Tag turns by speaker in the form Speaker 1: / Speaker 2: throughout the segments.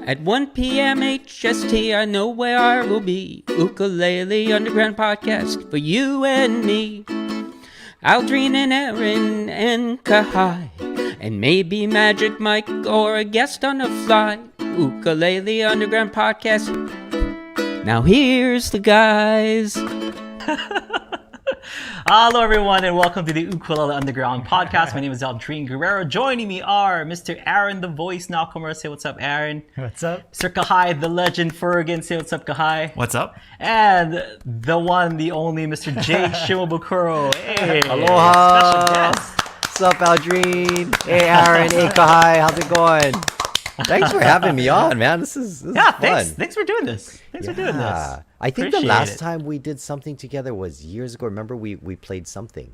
Speaker 1: At 1 p.m. HST, I know where I will be. Ukulele Underground Podcast for you and me. Aldrine and Aaron and Kahai. And maybe Magic Mike or a guest on the fly. Ukulele Underground Podcast. Now here's the guys.
Speaker 2: Hello everyone and welcome to the Ukulele Underground Podcast. My name is Aldrine Guerrero. Joining me are Mr. Aaron the Voice Nakamura. Say what's up, Aaron.
Speaker 3: What's up?
Speaker 2: Mr. Kahai the Legend Fergan. Say what's up, Kahai.
Speaker 4: What's up?
Speaker 2: And the one, the only Mr. Jake Shimabukuro. Hey.
Speaker 3: Aloha.
Speaker 2: Special guest.
Speaker 3: What's up, Aldrine? Hey, Aaron. Hey, Kahai. How's it going? Thanks for having me on, man. This is fun.
Speaker 2: Thanks for doing this. Thanks for doing this.
Speaker 3: I think
Speaker 2: Appreciate
Speaker 3: the last
Speaker 2: it.
Speaker 3: time we did something together was years ago. Remember we played something.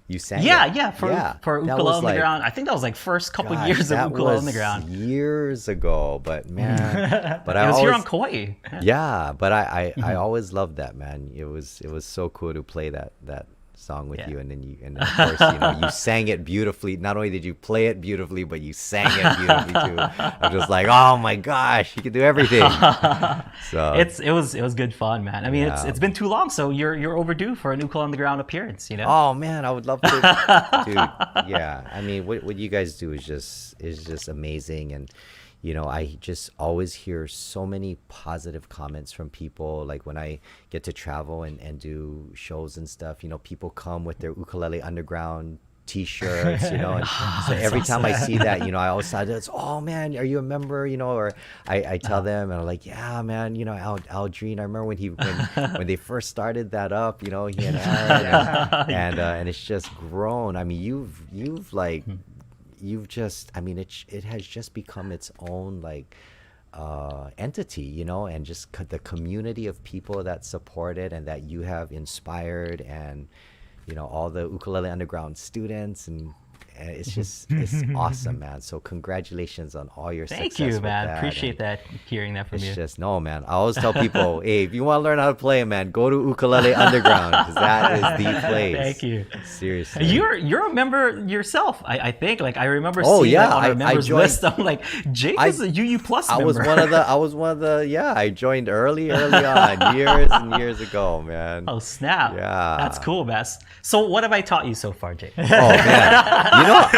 Speaker 3: You sang
Speaker 2: for Ukulele on the Ground. I think that was like first couple years of Ukulele on the Ground.
Speaker 3: Years ago, but man, but
Speaker 2: it was here on Kauai.
Speaker 3: Yeah, but I always loved that, man. It was so cool to play that song with you, and then of course you sang it beautifully. Not only did you play it beautifully, but you sang it beautifully too. I'm just like, oh my gosh, you can do everything. So
Speaker 2: it was good fun, man. I mean, it's been too long, so you're overdue for an Ukulele on the Ground appearance.
Speaker 3: Oh man, I would love to. Dude, yeah. I mean, what you guys do is just amazing, and I just always hear so many positive comments from people. Like when I get to travel and do shows and stuff, people come with their Ukulele Underground t-shirts, and so every time I see that, I always say, oh man, are you a member, or I tell them, and I'm like, yeah, man, Aldrine, I remember when they first started that up, he and Aaron, and it's just grown. I mean, you've just, I mean, it has just become its own entity, and just the community of people that support it and that you have inspired, and all the Ukulele Underground students, and it's awesome, man. So congratulations on all your success.
Speaker 2: Thank you,
Speaker 3: with
Speaker 2: man.
Speaker 3: that.
Speaker 2: Appreciate that, hearing that from you.
Speaker 3: It's just, no, man. I always tell people, hey, if you want to learn how to play, man, go to Ukulele Underground, because that is the place.
Speaker 2: Thank you.
Speaker 3: Seriously.
Speaker 2: You're a member yourself, I think. Like I remember seeing on our members list. I'm like, Jake is a UU Plus member.
Speaker 3: I was one of the I joined early on, years and years ago, man.
Speaker 2: Oh snap.
Speaker 3: Yeah.
Speaker 2: That's cool, best. So what have I taught you so far, Jake?
Speaker 3: Oh man. I've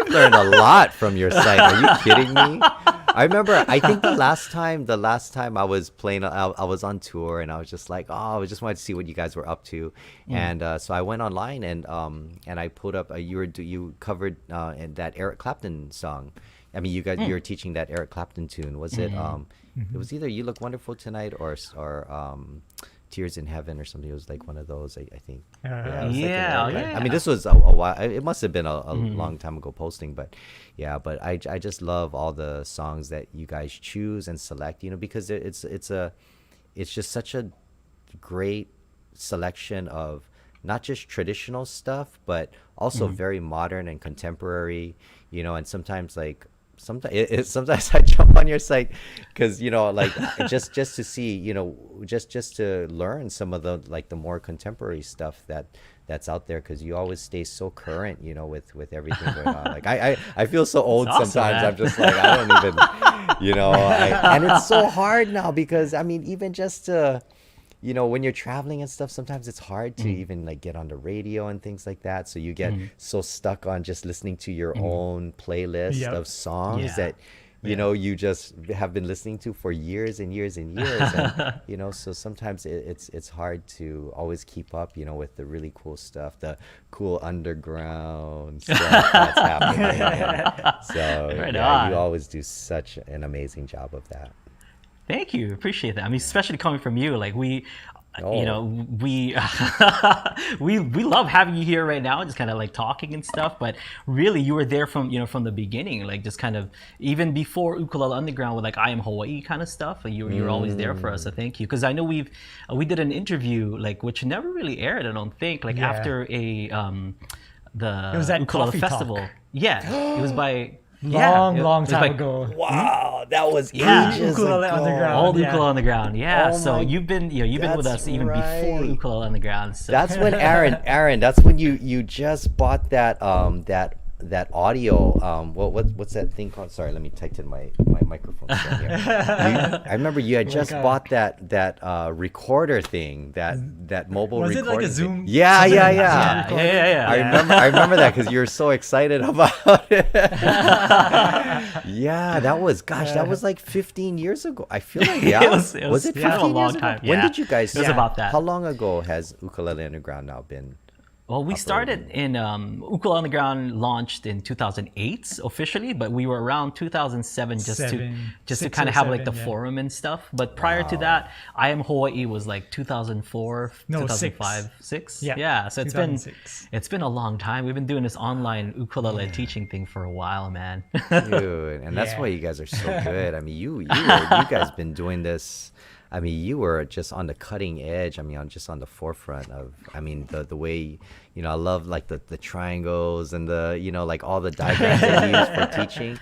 Speaker 3: learned a lot from your site. Are you kidding me? I remember, I think the last time I was playing, I was on tour, and I was just like, I just wanted to see what you guys were up to. And so I went online and I put up, you covered that Eric Clapton song. I mean, you were teaching that Eric Clapton tune. Was it, it was either You Look Wonderful Tonight or Tears in Heaven or something. It was like one of those, I think. I mean, this was a while. It must have been a long time ago posting, but yeah. But I just love all the songs that you guys choose and select. Because it's just such a great selection of not just traditional stuff, but also very modern and contemporary. And sometimes sometimes I jump on your site because just to see, just to learn some of the more contemporary stuff that's out there, because you always stay so current, with everything going on. Like I feel so old
Speaker 2: awesome,
Speaker 3: sometimes, man. I'm just like, I don't even and it's so hard now, because I mean, even just to when you're traveling and stuff, sometimes it's hard to even get on the radio and things like that. So you get so stuck on just listening to your own playlist of songs that, you just have been listening to for years and years and years. And, so sometimes it's hard to always keep up, with the really cool stuff, the cool underground stuff that's happening. So you always do such an amazing job of that.
Speaker 2: Thank you. Appreciate that. I mean, especially coming from you, we we love having you here right now, just kind of talking and stuff. But really, you were there from from the beginning, just kind of even before Ukulele Underground with I Am Hawaii kind of stuff. You were always there for us. So thank you, because I know we did an interview which never really aired. I don't think after the
Speaker 5: it was at
Speaker 2: Ukulele
Speaker 5: Coffee
Speaker 2: Festival.
Speaker 5: Talk.
Speaker 2: Yeah, it was by.
Speaker 5: Long time ago.
Speaker 3: Wow, that was ages
Speaker 5: Ukulele
Speaker 3: ago.
Speaker 5: Underground.
Speaker 2: Old Ukulele Underground, yeah.
Speaker 3: Oh
Speaker 2: So you've been with us even before Ukulele Underground. So.
Speaker 3: That's when Aaron, that's when you just bought that that audio. What's that thing called? Sorry, let me tighten my microphone stand here. I remember you had just bought that recorder thing, that mobile
Speaker 5: Was
Speaker 3: recorder.
Speaker 5: it like a Zoom?
Speaker 3: Yeah.
Speaker 2: Yeah.
Speaker 3: I remember that because you were so excited about it. Yeah, that was like 15 years ago. I feel like
Speaker 2: it was
Speaker 3: it 15
Speaker 2: a long
Speaker 3: years ago?
Speaker 2: time.
Speaker 3: When
Speaker 2: Yeah.
Speaker 3: did you guys?
Speaker 2: It was about that.
Speaker 3: How long ago has Ukulele Underground now been?
Speaker 2: Well, we started in Ukulele Underground launched in 2008 officially, but we were around 2007 just to kind of have like the forum and stuff. But prior to that, I Am Hawaii was like 2004, 2005, six. Yeah. So it's been a long time. We've been doing this online ukulele teaching thing for a while, man.
Speaker 3: Dude, and that's why you guys are so good. I mean, you guys been doing this. I mean, you were just on the cutting edge. I mean, just on the forefront of. I mean, the way I love like the triangles and the like all the diagrams they use for teaching.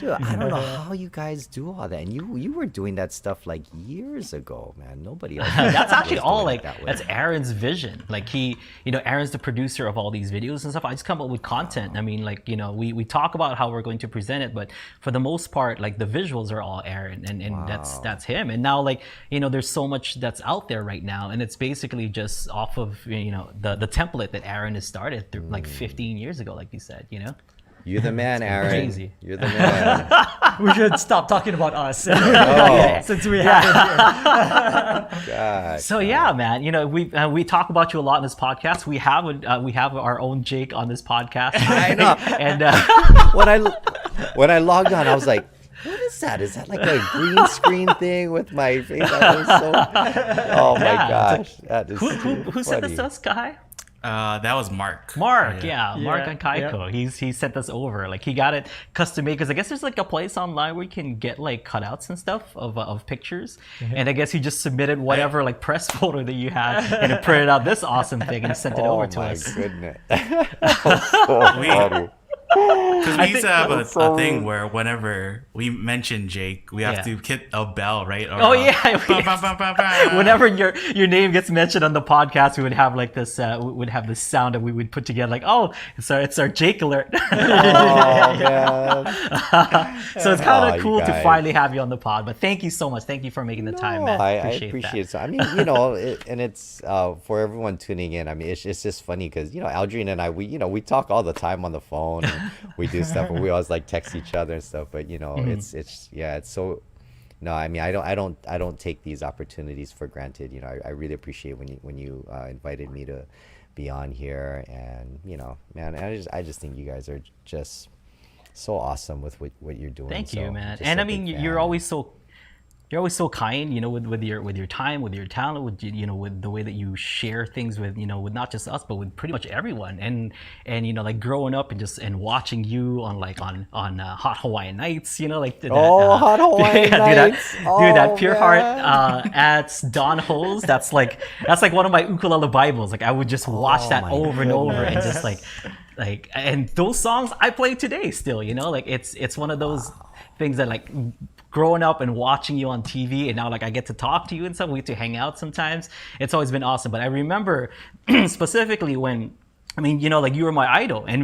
Speaker 3: Dude, I don't know how you guys do all that. And you were doing that stuff like years ago, man. Nobody else.
Speaker 2: That's actually all like
Speaker 3: that
Speaker 2: that's Aaron's vision. Like Aaron's the producer of all these videos and stuff. I just come up with content. I mean, like we talk about how we're going to present it, but for the most part, like the visuals are all Aaron, and that's him. And now like there's so much that's out there right now, and it's basically just off of the template that Aaron has started through like 15 years ago, like you said.
Speaker 3: You're the man, Aaron.
Speaker 2: Crazy.
Speaker 3: You're the man.
Speaker 5: We should stop talking about us since we have it here.
Speaker 3: God.
Speaker 2: So yeah, man. We talk about you a lot in this podcast. We have our own Jake on this podcast.
Speaker 3: I know.
Speaker 2: And
Speaker 3: when I logged on, I was like, what is that? Is that like a green screen thing with my face? Oh my gosh, that is
Speaker 2: who sent this to us, Kai?
Speaker 4: That was Mark.
Speaker 2: Mark on Kaiko. He sent us over. Like he got it custom made because I guess there's like a place online where you can get like cutouts and stuff of pictures. And I guess he just submitted whatever like press photo that you had and it printed out this awesome thing and he sent it over to us.
Speaker 3: Oh my goodness. So funny.
Speaker 4: Because we used to have a thing where whenever we mention Jake, we have to hit a bell, right? Or
Speaker 2: Whenever your name gets mentioned on the podcast, we would have like this. We would have this sound that we would put together, like, oh, it's our Jake alert.
Speaker 3: Oh, man.
Speaker 2: So it's kind of cool to finally have you on the pod. But thank you so much. Thank you for making the time, man.
Speaker 3: I appreciate it. So I mean, and it's for everyone tuning in. I mean, it's just funny because Aldrine and I, we talk all the time on the phone. And we do stuff, and we always like text each other and stuff. But it's so. No, I mean, I don't take these opportunities for granted. I really appreciate when you invited me to be on here, and man, I just think you guys are just so awesome with what you're doing.
Speaker 2: Thank you, man. And I mean, you're always so kind, with your time, with your talent, with with the way that you share things with with not just us, but with pretty much everyone. And like growing up and watching you on Hot Hawaiian Nights, like
Speaker 3: Hot Hawaiian Nights,
Speaker 2: that Pure Heart at Don Ho's. That's like one of my ukulele Bibles. Like I would just watch that over and over, and just like and those songs I play today still. Like it's one of those things that like growing up and watching you on TV, and now like I get to talk to you and stuff. We get to hang out sometimes. It's always been awesome. But I remember specifically when, like you were my idol, and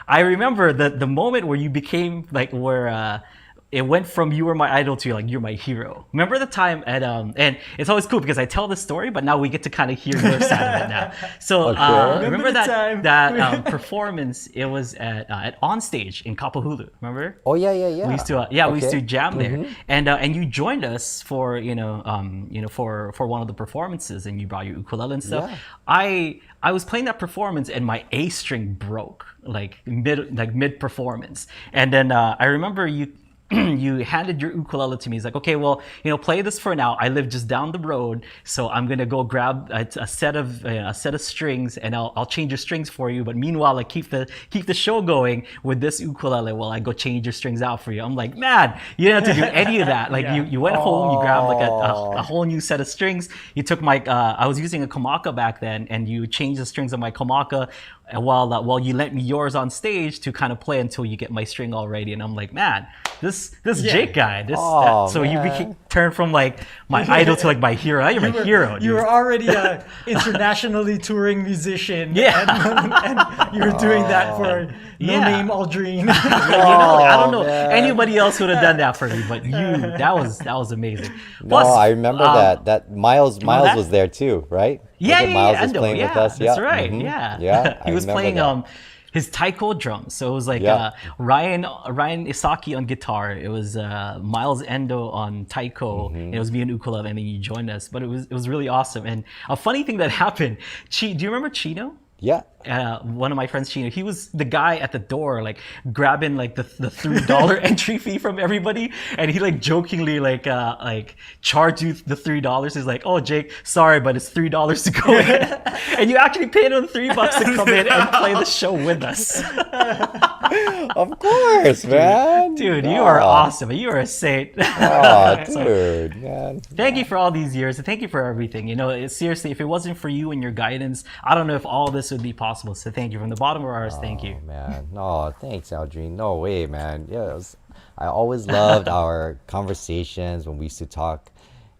Speaker 2: I remember the moment where you became like where it went from you were my idol to like you're my hero. Remember the time at and it's always cool because I tell this story, but now we get to kind of hear your side of it now. So remember that performance? It was at On Stage in Kapahulu. Remember?
Speaker 3: Oh yeah.
Speaker 2: We used to we used to jam there, and you joined us for for one of the performances, and you brought your ukulele and stuff. Yeah. I was playing that performance and my A string broke mid performance, and then I remember you handed your ukulele to me. He's like, okay, well, play this for now. I live just down the road, so I'm gonna go grab a set of strings, and I'll change your strings for you. But meanwhile, like keep the show going with this ukulele while I go change your strings out for you. I'm like, man, you didn't have to do any of that. Like you went home, you grabbed like a whole new set of strings. You took my I was using a Kamaka back then, and you changed the strings on my Kamaka. While you lent me yours on stage to kind of play until you get my string all ready. And I'm like, man, this this Jake guy. So
Speaker 3: man.
Speaker 2: you became turned from like my idol to like my hero. You're my hero. Dude.
Speaker 5: You were already an internationally touring musician.
Speaker 2: Yeah.
Speaker 5: And you were doing that for no-name Aldrine.
Speaker 2: I don't know
Speaker 3: man.
Speaker 2: anybody else would have done that for me, but you, that was amazing. Plus,
Speaker 3: I remember that Miles was there too, right?
Speaker 2: Yeah,
Speaker 3: Miles was
Speaker 2: Endo,
Speaker 3: playing with us.
Speaker 2: That's
Speaker 3: Yeah.
Speaker 2: right.
Speaker 3: Mhm.
Speaker 2: Yeah, he
Speaker 3: I
Speaker 2: was
Speaker 3: remember
Speaker 2: playing
Speaker 3: that.
Speaker 2: his taiko drums. So it was like
Speaker 3: Yeah.
Speaker 2: Ryan Isaki on guitar. It was Miles Endo on taiko. And it was me and Ukulele, and then you joined us. But it was really awesome. And a funny thing that happened. Do you remember Chino?
Speaker 3: Yeah.
Speaker 2: One of my friends, Chino, he was the guy at the door, like grabbing like the $3 entry fee from everybody, and he like jokingly like charged you the $3. He's like, "Oh, Jake, sorry, but it's $3 to go in," and you actually paid him $3 to come in and play the show with us.
Speaker 3: Of course, man.
Speaker 2: Dude, you are awesome. You are a saint.
Speaker 3: Oh, dude, man.
Speaker 2: Thank you for all these years, and thank you for everything. You know, seriously, if it wasn't for you and your guidance, I don't know if all this would be possible. So thank you from the bottom of our hearts. Thank you.
Speaker 3: Man, no, thanks, Aldrine. No way, man. Yeah, I always loved our conversations when we used to talk,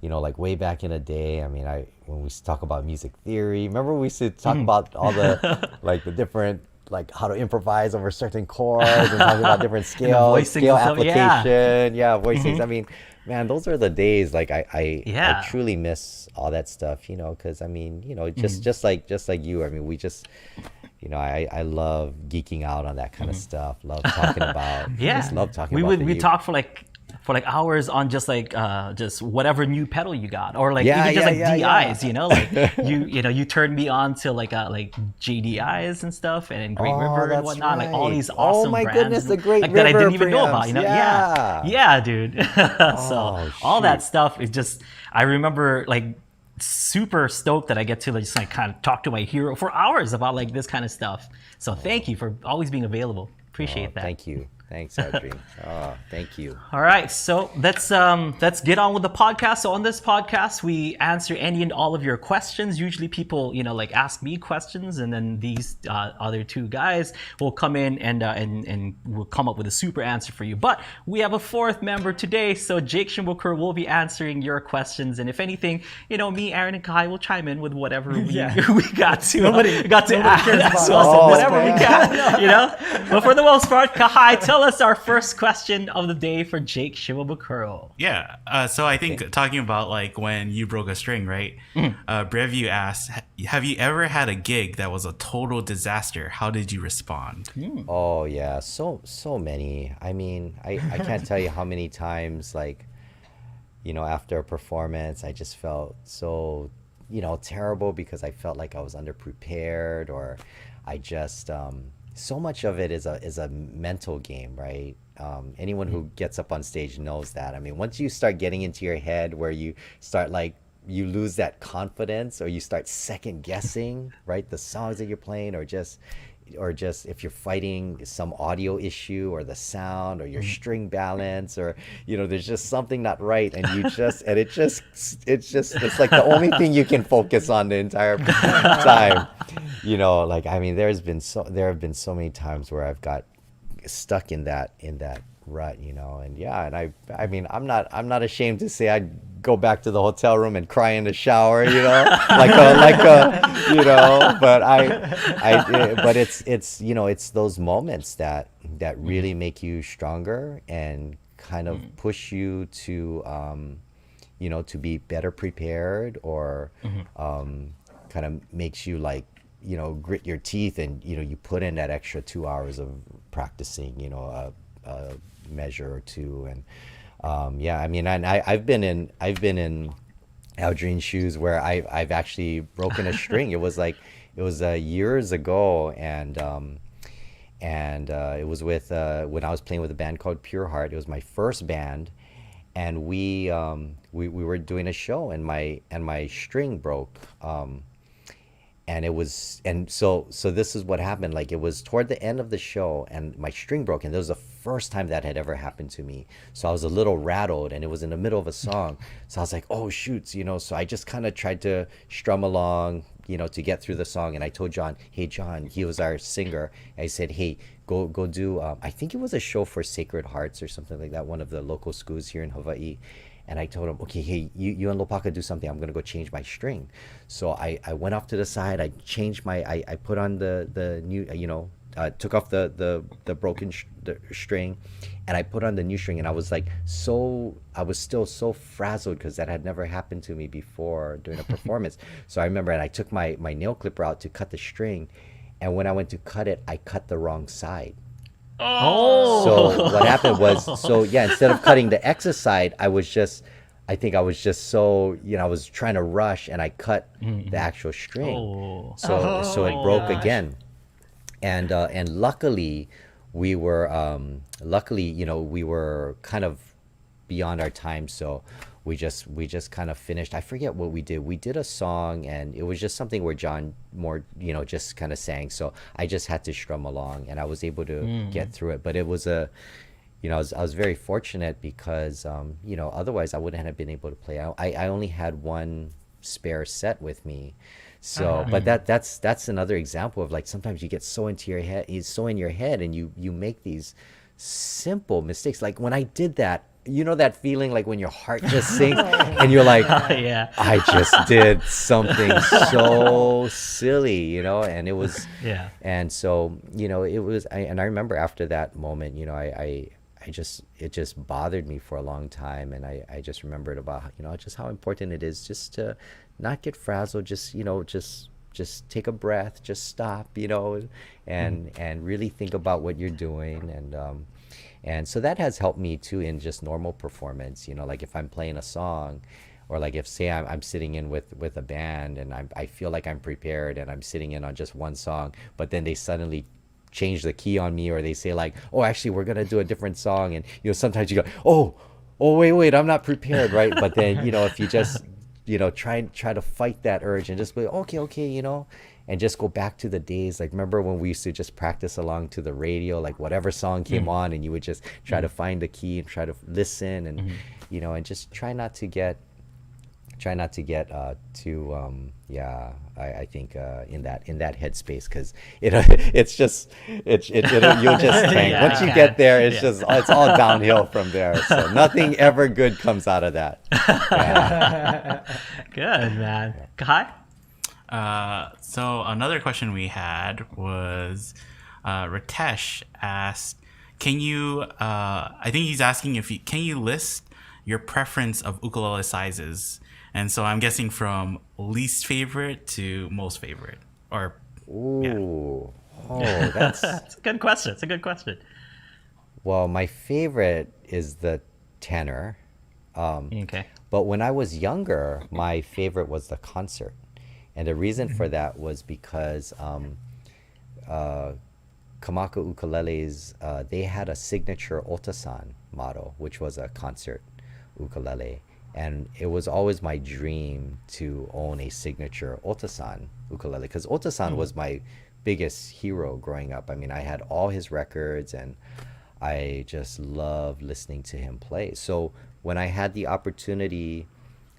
Speaker 3: like way back in the day. I mean, when we used to talk about music theory. Remember we used to talk about all the like the different like how to improvise over certain chords and talking about different scale application. Yeah, voicings. I mean, man, those are the days. Like I truly miss all that stuff. Because I mean, just like you. I mean, we just. I love geeking out on that kind of stuff. Love talking about. Just love talking about.
Speaker 2: We talk for like hours on just whatever new pedal you got, or like even just DIs. Like you turned me on to like JDIs and stuff, and Great River and whatnot. Right. Like all these awesome brands.
Speaker 3: Goodness, the Great River
Speaker 2: that I didn't even know
Speaker 3: preamps.
Speaker 2: about. Yeah, dude. So all that stuff is just. I remember like. Super stoked that I get to just like kind of talk to my hero for hours about like this kind of stuff. So thank you for always being available. Appreciate that.
Speaker 3: Thank you. Thanks, Aldrine. Thank you.
Speaker 2: All right, so let's get on with the podcast. So on this podcast, we answer any and all of your questions. Usually, people like ask me questions, and then these other two guys will come in and will come up with a super answer for you. But we have a fourth member today, so Jake Shimabukuro will be answering your questions. And if anything, me, Aaron, and Kai will chime in with whatever we got to add as well. So whatever we can, But for the most part, Kai, tell us our first question of the day for Jake Shimabukuro.
Speaker 4: Yeah. So I think talking about like when you broke a string, right? Breview asked, have you ever had a gig that was a total disaster? How did you respond?
Speaker 3: Oh yeah, so many. I mean, I can't tell you how many times like, after a performance, I just felt so, terrible because I felt like I was underprepared, or I just so much of it is a mental game, right? Anyone who gets up on stage knows that. I mean, once you start getting into your head where you start like, you lose that confidence, or you start second guessing, right? The songs that you're playing, or just if you're fighting some audio issue or the sound or your string balance, or there's just something not right, and it's like the only thing you can focus on the entire time. Like I mean, there have been so many times where I've got stuck in that rut, and I mean, I'm not ashamed to say I'd go back to the hotel room and cry in the shower, but it's those moments that really make you stronger and kind of push you to to be better prepared, or kind of makes you like grit your teeth, and you put in that extra 2 hours of practicing a measure or two. And I mean, and I've been in Aldrine's shoes where I've actually broken a string. It was years ago, and it was with when I was playing with a band called Pure Heart. It was my first band, and we were doing a show, and my string broke. So this is what happened. Like, it was toward the end of the show, and my string broke, and this was the first time that had ever happened to me. So I was a little rattled, and it was in the middle of a song. So I was like, oh shoot, so I just kind of tried to strum along, to get through the song. And I told John, hey John, he was our singer. I said, hey, go do. I think it was a show for Sacred Hearts or something like that, one of the local schools here in Hawaii. And I told him, okay, hey, you and Lopaka do something. I'm gonna go change my string. So I went off to the side. I changed I put on the new, took off the broken the string, and I put on the new string. And I was still so frazzled because that had never happened to me before during a performance. So I remember, and I took my nail clipper out to cut the string, and when I went to cut it, I cut the wrong side.
Speaker 2: Oh.
Speaker 3: So what happened was, instead of cutting the excess side, I was just so, I was trying to rush, and I cut the actual string.
Speaker 2: Oh.
Speaker 3: So it broke again. And luckily we were kind of beyond our time, so we just kind of finished. I forget what we did. We did a song, and it was just something where John more, just kind of sang. So I just had to strum along, and I was able to get through it. But it was I was very fortunate because, otherwise I wouldn't have been able to play. I only had one spare set with me. So, but that's another example of, like, sometimes you get so into your head, and you make these simple mistakes. Like when I did that, that feeling like when your heart just sinks and you're like,
Speaker 2: Yeah.
Speaker 3: I just did something so silly, and it was, and so, it was, and I remember after that moment, it just bothered me for a long time. And I just remembered about, just how important it is just to not get frazzled, just take a breath, just stop, and really think about what you're doing. And so that has helped me too in just normal performance, like if I'm playing a song, or like if, say, I'm sitting in with a band, and I feel like I'm prepared, and I'm sitting in on just one song, but then they suddenly change the key on me, or they say like, oh, actually we're gonna do a different song, and sometimes you go, oh wait, I'm not prepared, right? But then if you just try to fight that urge and just be okay, and just go back to the days. Like, remember when we used to just practice along to the radio, like whatever song came on, and you would just try to find the key and try to listen, and and just try not to get too I think in that headspace, because it's just you'll just tank. Once you get there, it's all downhill from there. So nothing ever good comes out of that.
Speaker 2: Good, man. Kai?
Speaker 4: So another question we had was, Ritesh asked, can you, I think he's asking can you list your preference of ukulele sizes? And so I'm guessing from least favorite to most favorite, or
Speaker 3: that's
Speaker 2: It's a good question. It's a good question.
Speaker 3: Well, my favorite is the tenor.
Speaker 2: Okay.
Speaker 3: But when I was younger, my favorite was the concert. And the reason for that was because Kamaka ukuleles, they had a signature otasan model, which was a concert ukulele. And it was always my dream to own a signature otasan ukulele, because otasan was my biggest hero growing up. I mean, I had all his records, and I just loved listening to him play. So when I had the opportunity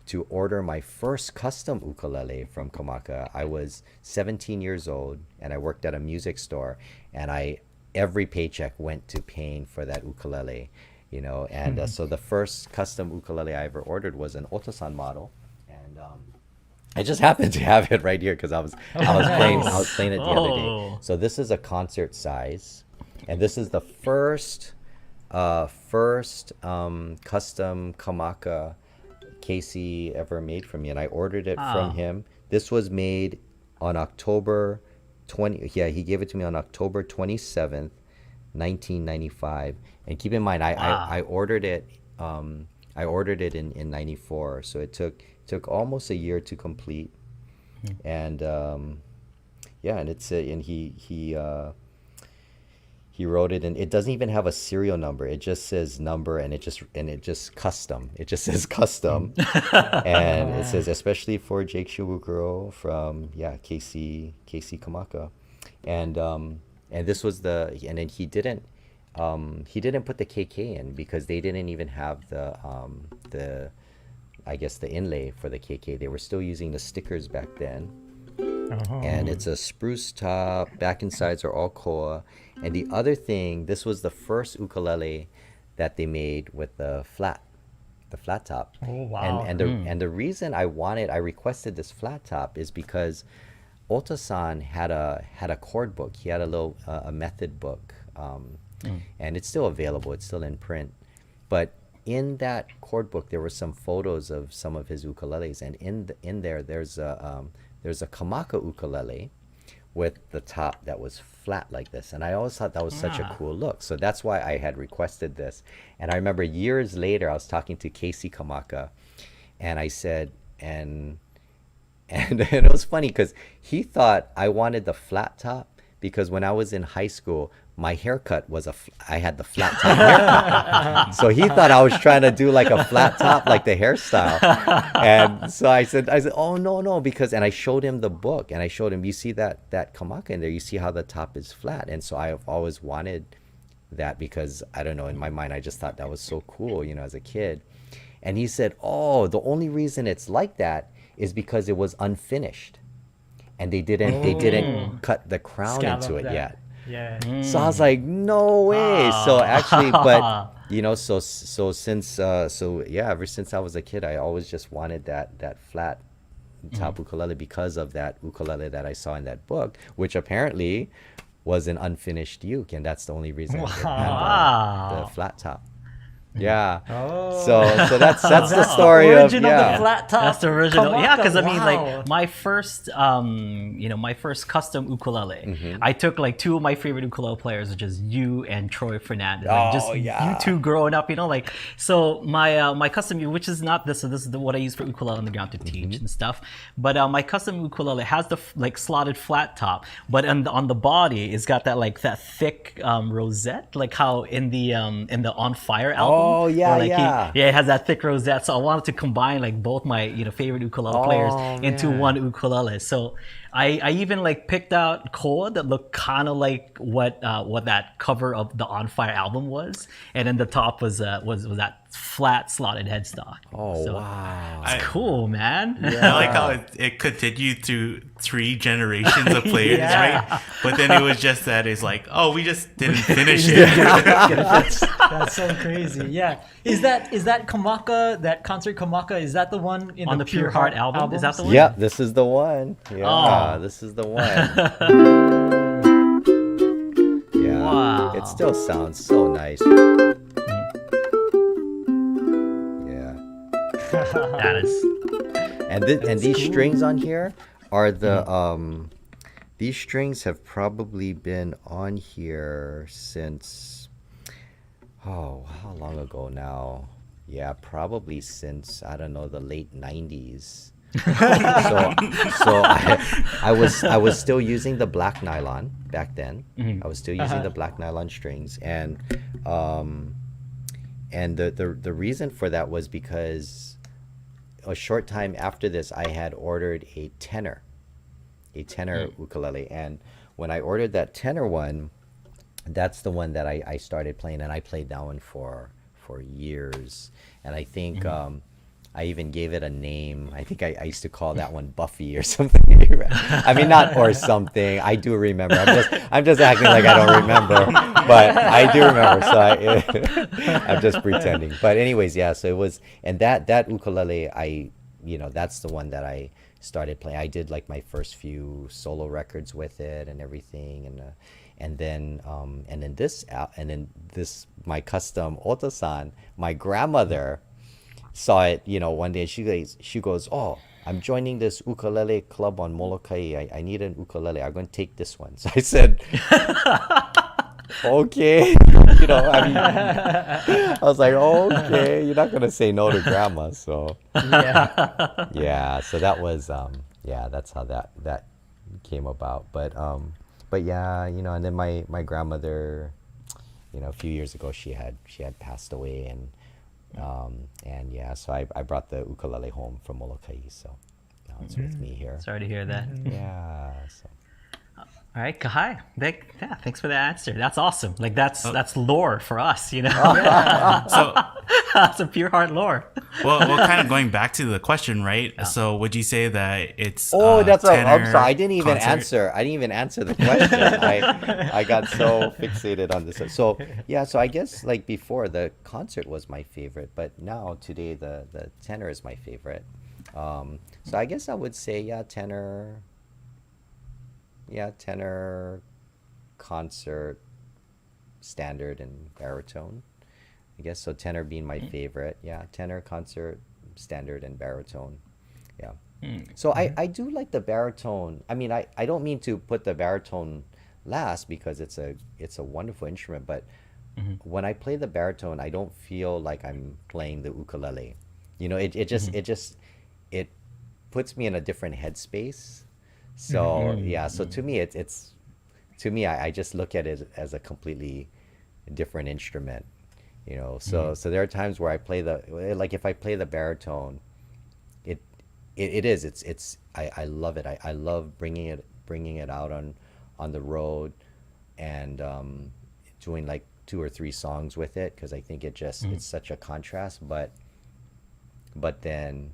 Speaker 3: to order my first custom ukulele from Kamaka, I was 17 years old, and I worked at a music store, and every paycheck went to paying for that ukulele. And so the first custom ukulele I ever ordered was an otasan model, and I just happened to have it right here because I was playing it the other day. So this is a concert size, and this is the first custom Kamaka Casey ever made for me, and I ordered it from him. This was made on October 20. Yeah, he gave it to me on October 27th. 1995, and keep in mind I ordered it in 94, so it took almost a year to complete. And and it's and he wrote it, and it doesn't even have a serial number. It just says number, and it just custom. It just says custom. And it says especially for Jake Shimabukuro from Casey Kamaka. And this was and then he didn't put the KK in because they didn't even have the I guess the inlay for the KK. They were still using the stickers back then. And it's a spruce top. Back and sides are all koa. And the other thing, this was the first ukulele that they made with the flat top.
Speaker 5: Oh, wow.
Speaker 3: And the reason I requested this flat top is because Ota-san had a chord book. He had a little a method book, and it's still available. It's still in print. But in that chord book, there were some photos of some of his ukuleles, and in there, there's a Kamaka ukulele with the top that was flat like this, and I always thought that was such a cool look. So that's why I had requested this. And I remember years later, I was talking to Casey Kamaka, and I said, and it was funny because he thought I wanted the flat top because when I was in high school, my haircut was I had the flat top haircut. So he thought I was trying to do like a flat top, like the hairstyle. And so I said, oh no, because, and I showed him the book and I showed him, you see that Kamaka in there, you see how the top is flat. And so I've always wanted that because I don't know, in my mind, I just thought that was so cool, as a kid. And he said, oh, the only reason it's like that is because it was unfinished and they didn't cut the crown
Speaker 5: Scallop
Speaker 3: into it
Speaker 5: that.
Speaker 3: yet.
Speaker 5: Yeah.
Speaker 3: So I was like, no way. So actually, but ever since I was a kid, I always just wanted that flat top ukulele because of that ukulele that I saw in that book, which apparently was an unfinished uke, and that's the only reason it had the flat top. Yeah.
Speaker 5: Oh.
Speaker 3: So that's the story
Speaker 5: Original,
Speaker 3: of
Speaker 5: the flat top.
Speaker 2: That's the original.
Speaker 5: Kamaka,
Speaker 2: Yeah, because I mean,
Speaker 5: wow.
Speaker 2: like my first, my first custom ukulele. I took like two of my favorite ukulele players, which is you and Troy Fernandez. Like, just you two growing up, like. So my custom, which is not this. So this is what I use for ukulele on the ground to teach and stuff. But my custom ukulele has the slotted flat top, but on the body, it's got that thick rosette, like how in the On Fire album.
Speaker 3: Oh, yeah, yeah.
Speaker 2: It has that thick rosette. So I wanted to combine like both my favorite ukulele players into one ukulele. So I even like picked out koa that looked kind of like what that cover of the On Fire album was, and then the top was that flat slotted headstock.
Speaker 3: Oh,
Speaker 2: so,
Speaker 3: wow.
Speaker 2: it's cool, man.
Speaker 4: I like how it continued through 3 generations of players, right? But then it was just that it's like, oh, we just didn't finish it.
Speaker 5: That's so crazy. Yeah. Is that Kamaka, that concert Kamaka, is that the one in
Speaker 2: On the Pure Heart album? Is that the one?
Speaker 3: Yeah, this is the one. Yeah, this is the one. Yeah.
Speaker 2: Wow.
Speaker 3: It still sounds so nice. Yeah.
Speaker 2: That is.
Speaker 3: And these strings on here are the these strings have probably been on here since how long ago now? Yeah, probably since I don't know, the late 90s. so I was still using the black nylon back then. I was still using the black nylon strings, and the reason for that was because a short time after this I had ordered a tenor ukulele, and when I ordered that tenor one, that's the one that I started playing, and I played that one for years, and I think I even gave it a name. I think I used to call that one Buffy or something. I mean, not or something. I do remember. I'm just acting like I don't remember, but I do remember. So I'm just pretending. But anyways, yeah. So it was, and that ukulele, that's the one that I started playing. I did like my first few solo records with it and everything, and then this my custom Ota-san, my grandmother saw it, one day, and she goes, oh, I'm joining this ukulele club on Molokai. I need an ukulele. I'm going to take this one. So I said, okay. I was like, okay, you're not going to say no to grandma. So yeah. So that was, that's how that came about. But yeah, and then my grandmother, a few years ago, she had passed away, and so I brought the ukulele home from Molokai, so now it's with me here.
Speaker 2: Sorry to hear that.
Speaker 3: Yeah. So.
Speaker 2: All right, Kahai. Thanks for the answer. That's awesome. Like that's lore for us, you know.
Speaker 4: So,
Speaker 2: That's a pure heart lore.
Speaker 4: well, kind of going back to the question, right? So, would you say that it's
Speaker 3: That's right. I'm
Speaker 4: tenor
Speaker 3: sorry. I didn't even
Speaker 4: concert?
Speaker 3: answer. I didn't even answer the question. I got so fixated on this. So yeah. So I guess like before the concert was my favorite, but now today the tenor is my favorite. So I guess I would say tenor. Yeah, tenor, concert, standard, and baritone. I guess so. Tenor being my favorite. Yeah, tenor, concert, standard, and baritone. Yeah. So I do like the baritone. I mean, I don't mean to put the baritone last because it's a wonderful instrument, but when I play the baritone, I don't feel like I'm playing the ukulele. You know, it puts me in a different headspace. So so to me it's to me I just look at it as a completely different instrument, you know. So there are times where I play like if I play the baritone, I love it. I love bringing it out on the road and doing like 2 or 3 songs with it because I think it's such a contrast, but then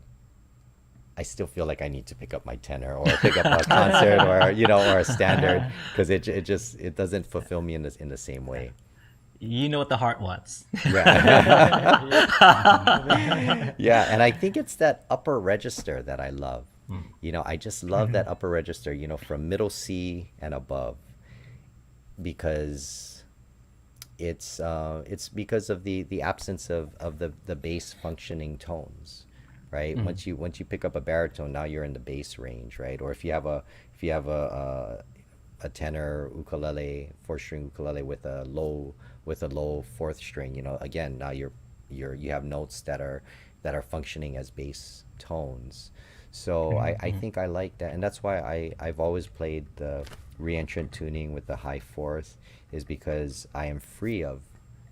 Speaker 3: I still feel like I need to pick up my tenor or pick up a concert or or a standard because it doesn't fulfill me in the same way.
Speaker 2: You know what the heart wants.
Speaker 3: Yeah, and I think it's that upper register that I love. I just love that upper register, from middle C and above, because it's because of the absence of the bass functioning tones. Right. Once you pick up a baritone, now you're in the bass range, right? Or if you have a tenor ukulele, 4-string ukulele with a low 4th string, again, now you have notes that are functioning as bass tones. So I think I like that, and that's why I've always played the reentrant tuning with the high 4th, is because I am free of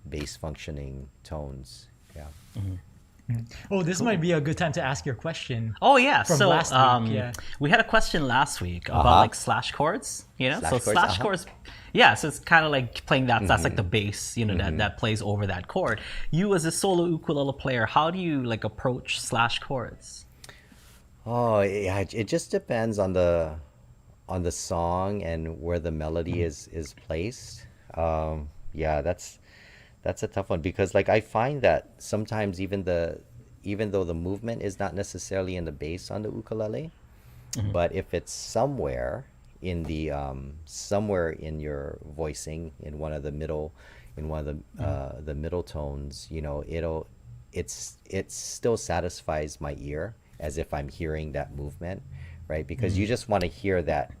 Speaker 3: bass functioning tones. Yeah.
Speaker 5: Oh, this might be a good time to ask your question.
Speaker 2: Oh yeah,
Speaker 5: From
Speaker 2: so
Speaker 5: last week, yeah.
Speaker 2: we had a question last week about like slash chords,
Speaker 3: Slash chords,
Speaker 2: so it's kind of like playing that's like the bass, that plays over that chord. You as a solo ukulele player, how do you like approach slash chords?
Speaker 3: Oh yeah, it just depends on the song and where the melody is placed. Yeah, that's a tough one because like I find that sometimes even though the movement is not necessarily in the bass on the ukulele, but if it's somewhere in the somewhere in your voicing in one of the middle the middle tones, it still satisfies my ear as if I'm hearing that movement, right? Because you just want to hear that.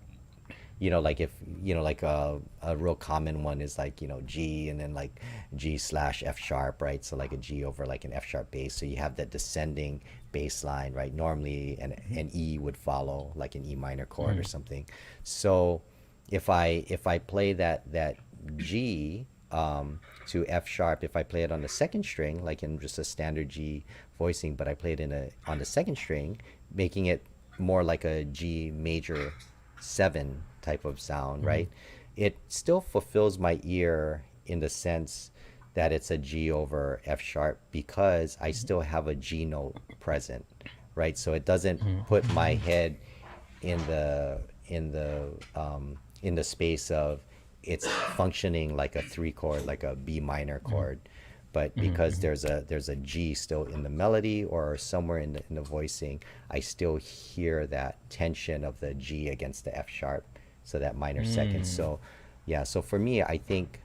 Speaker 3: Like if like a real common one is like G and then like G/F#, right? So like a G over like an F# bass, so you have that descending bass line, right? Normally an E would follow like an E minor chord or something. So if I play that G to F#, if I play it on the 2nd string, like in just a standard G voicing, but I play it on the 2nd string, making it more like a G major 7 type of sound, right? It still fulfills my ear in the sense that it's a G over F# because I still have a G note present, right? So it doesn't put my head in the space of it's functioning like a 3 chord, like a B minor chord, but because there's a G still in the melody or somewhere in the voicing, I still hear that tension of the G against the F#, so that minor second. So yeah, so for me, I think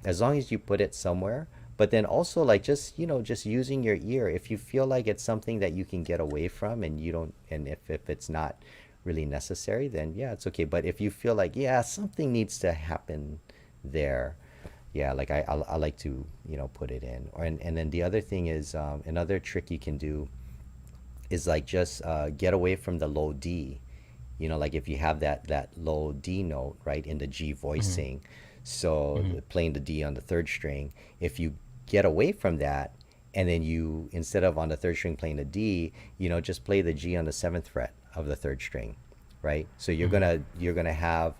Speaker 3: as long as you put it somewhere, but then also like just using your ear, if you feel like it's something that you can get away from and you don't, and if it's not really necessary, then yeah, it's okay. But if you feel like something needs to happen there, like I like to put it in. And then the other thing is another trick you can do is like just get away from the low D. Like if you have that low D note, right, in the G voicing, so playing the D on the 3rd string, if you get away from that, and then you, instead of on the 3rd string playing the D, just play the G on the 7th fret of the 3rd string, right? So you're gonna have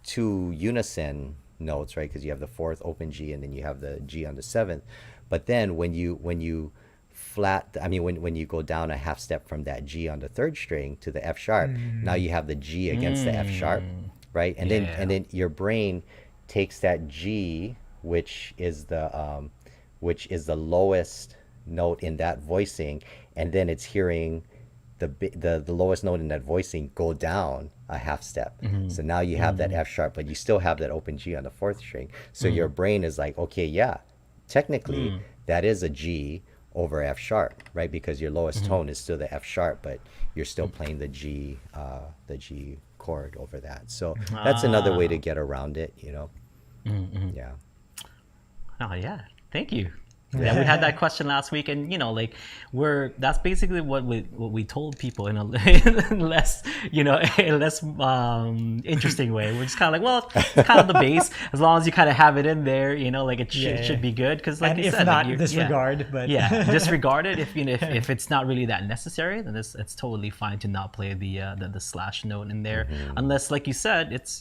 Speaker 3: two unison notes, right? Because you have the fourth open G and then you have the G on the seventh. But then when you when you go down a half step from that G on the third string to the F sharp, now you have the G against the F sharp, right? And then your brain takes that G, which is the lowest note in that voicing, and then it's hearing the lowest note in that voicing go down a half step. So now you have that F sharp, but you still have that open G on the fourth string. So your brain is like, okay, yeah, technically that is a G over F sharp, right? Because your lowest tone is still the F sharp, but you're still playing the G chord over that. So that's another way to get around it, you know. Yeah.
Speaker 2: Oh yeah, thank you. Yeah, we had that question last week, and like that's basically what we told people in a less interesting way. We're just kind of like, well, it's kind of the bass, as long as you kind of have it in there, like it should be good. Because like
Speaker 5: and
Speaker 2: you
Speaker 5: if
Speaker 2: said,
Speaker 5: not,
Speaker 2: like,
Speaker 5: disregard. But
Speaker 2: disregard it if it's not really that necessary. Then it's totally fine to not play the slash note in there, unless, like you said, it's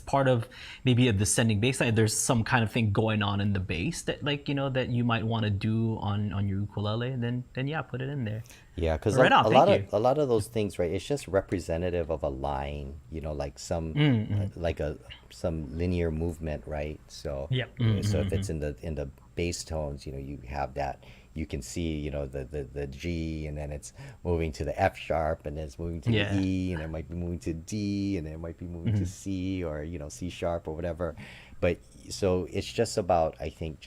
Speaker 2: part of maybe a descending bass line. There's some kind of thing going on in the bass that that you might want to do on your ukulele, then yeah, put it in there.
Speaker 3: Yeah, because
Speaker 2: Right on,
Speaker 3: a lot of those things, right? It's just representative of a line, like some some linear movement, right? So so if it's in the bass tones, you have that. You can see, the G, and then it's moving to the F sharp, and then it's moving to the E, and it might be moving to D, and then it might be moving to C, or C sharp or whatever. But so it's just about, I think,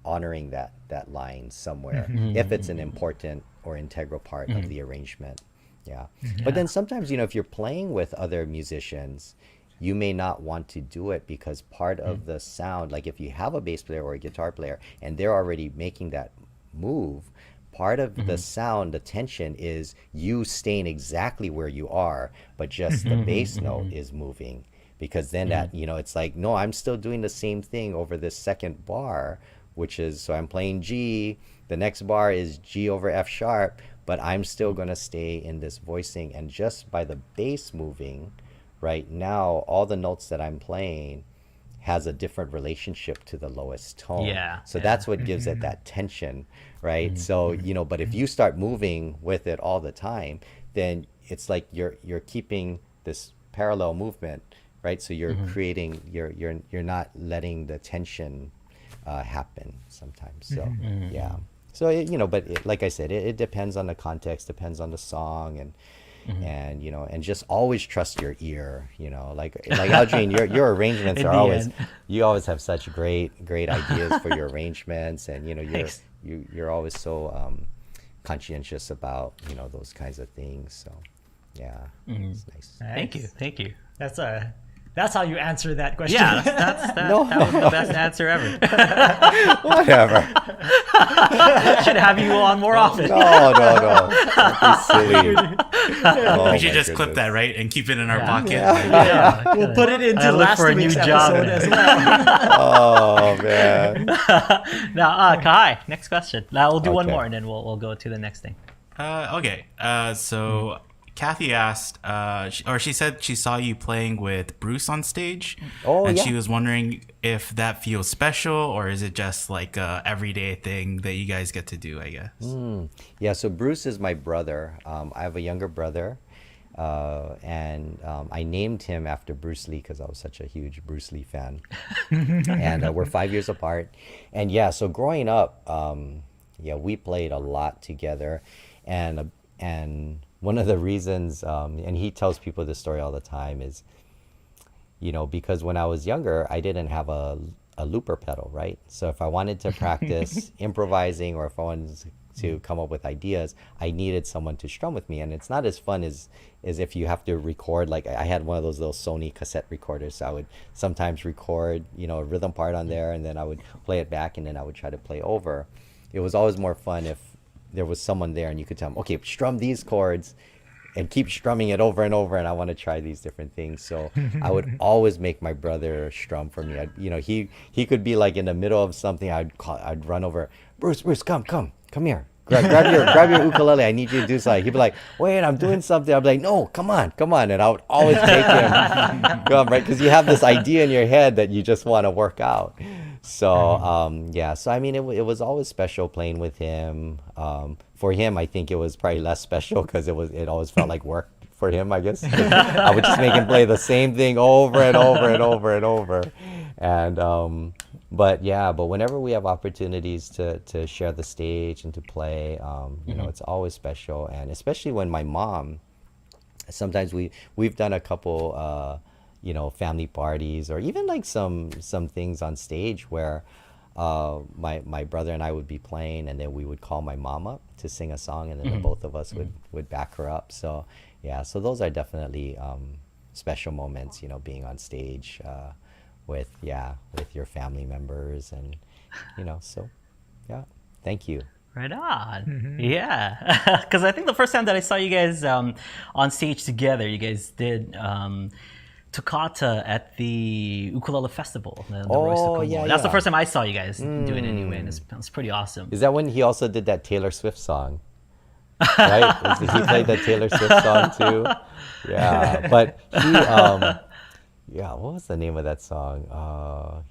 Speaker 3: honoring that line somewhere, if it's an important or integral part of the arrangement. But then sometimes, if you're playing with other musicians, you may not want to do it because part of the sound, like if you have a bass player or a guitar player and they're already making that move, part of the sound, the tension is you staying exactly where you are, but just the bass note is moving. Because then that, it's like, no, I'm still doing the same thing over this second bar, which is, so I'm playing G, the next bar is G over F sharp, but I'm still going to stay in this voicing. And just by the bass moving, right now, all the notes that I'm playing has a different relationship to the lowest tone. So that's what gives it that tension, right? So, but if you start moving with it all the time, then it's like you're keeping this parallel movement, right? So you're creating, you're not letting the tension happen sometimes. So yeah. So like I said, it depends on the context, depends on the song, and and just always trust your ear. Like Aldrine, your arrangements are always you always have such great ideas for your arrangements, and you're always so conscientious about those kinds of things. So yeah, it's nice.
Speaker 2: Thank you.
Speaker 5: That's how you answer that question.
Speaker 2: Yeah, that was the best answer ever.
Speaker 3: Whatever.
Speaker 2: Should have you on more often.
Speaker 3: No. Don't be silly.
Speaker 4: We should just clip that, right, and keep it in our pocket.
Speaker 2: Yeah.
Speaker 5: We'll put it into
Speaker 2: look
Speaker 5: last
Speaker 2: for a new
Speaker 5: week's
Speaker 2: job.
Speaker 5: episode as well.
Speaker 3: Oh man.
Speaker 2: Now, Kai, next question. Now we'll do one
Speaker 3: Okay.
Speaker 2: more, and then we'll go to the next thing.
Speaker 4: Okay. So Kathy asked, she said she saw you playing with Bruce on stage.
Speaker 3: Oh,
Speaker 4: and
Speaker 3: yeah.
Speaker 4: she was wondering if that feels special, or is it just like a everyday thing that you guys get to do, I guess.
Speaker 3: Yeah, so Bruce is my brother. I have a younger brother, and I named him after Bruce Lee because I was such a huge Bruce Lee fan. And we're 5 years apart. And yeah, so growing up, we played a lot together. And one of the reasons, and he tells people this story all the time, is, because when I was younger, I didn't have a looper pedal, right? So if I wanted to practice improvising, or if I wanted to come up with ideas, I needed someone to strum with me. And it's not as fun as if you have to record. Like I had one of those little Sony cassette recorders, so I would sometimes record, a rhythm part on there, and then I would play it back, and then I would try to play over. It was always more fun if there was someone there and you could tell them, okay, strum these chords and keep strumming it over and over, and I want to try these different things. So I would always make my brother strum for me. He could be like in the middle of something. I'd run over, Bruce, come here. grab your ukulele. I need you to do something. He'd be like, wait, I'm doing something. I'd be like, no, come on. And I would always take him, right? Because you have this idea in your head that you just want to work out. So, so I mean, it was always special playing with him. For him, I think it was probably less special because it always felt like work for him, I guess. I would just make him play the same thing over and over and over and over. And, but whenever we have opportunities to share the stage and to play, you know, it's always special. And especially when my mom, sometimes we've done a couple, you know, family parties or even like some things on stage where my brother and I would be playing, and then we would call my mom up to sing a song, and then the both of us would back her up. So so those are definitely special moments, you know, being on stage with your family members, and you know, so thank you.
Speaker 2: Right on. Yeah. Because I think the first time that I saw you guys on stage together, you guys did Toccata at the Ukulele Festival. The That's the first time I saw you guys do it anyway, and it's pretty awesome.
Speaker 3: Is that when he also did that Taylor Swift song? Right? He played that Taylor Swift song too? Yeah. But he, what was the name of that song?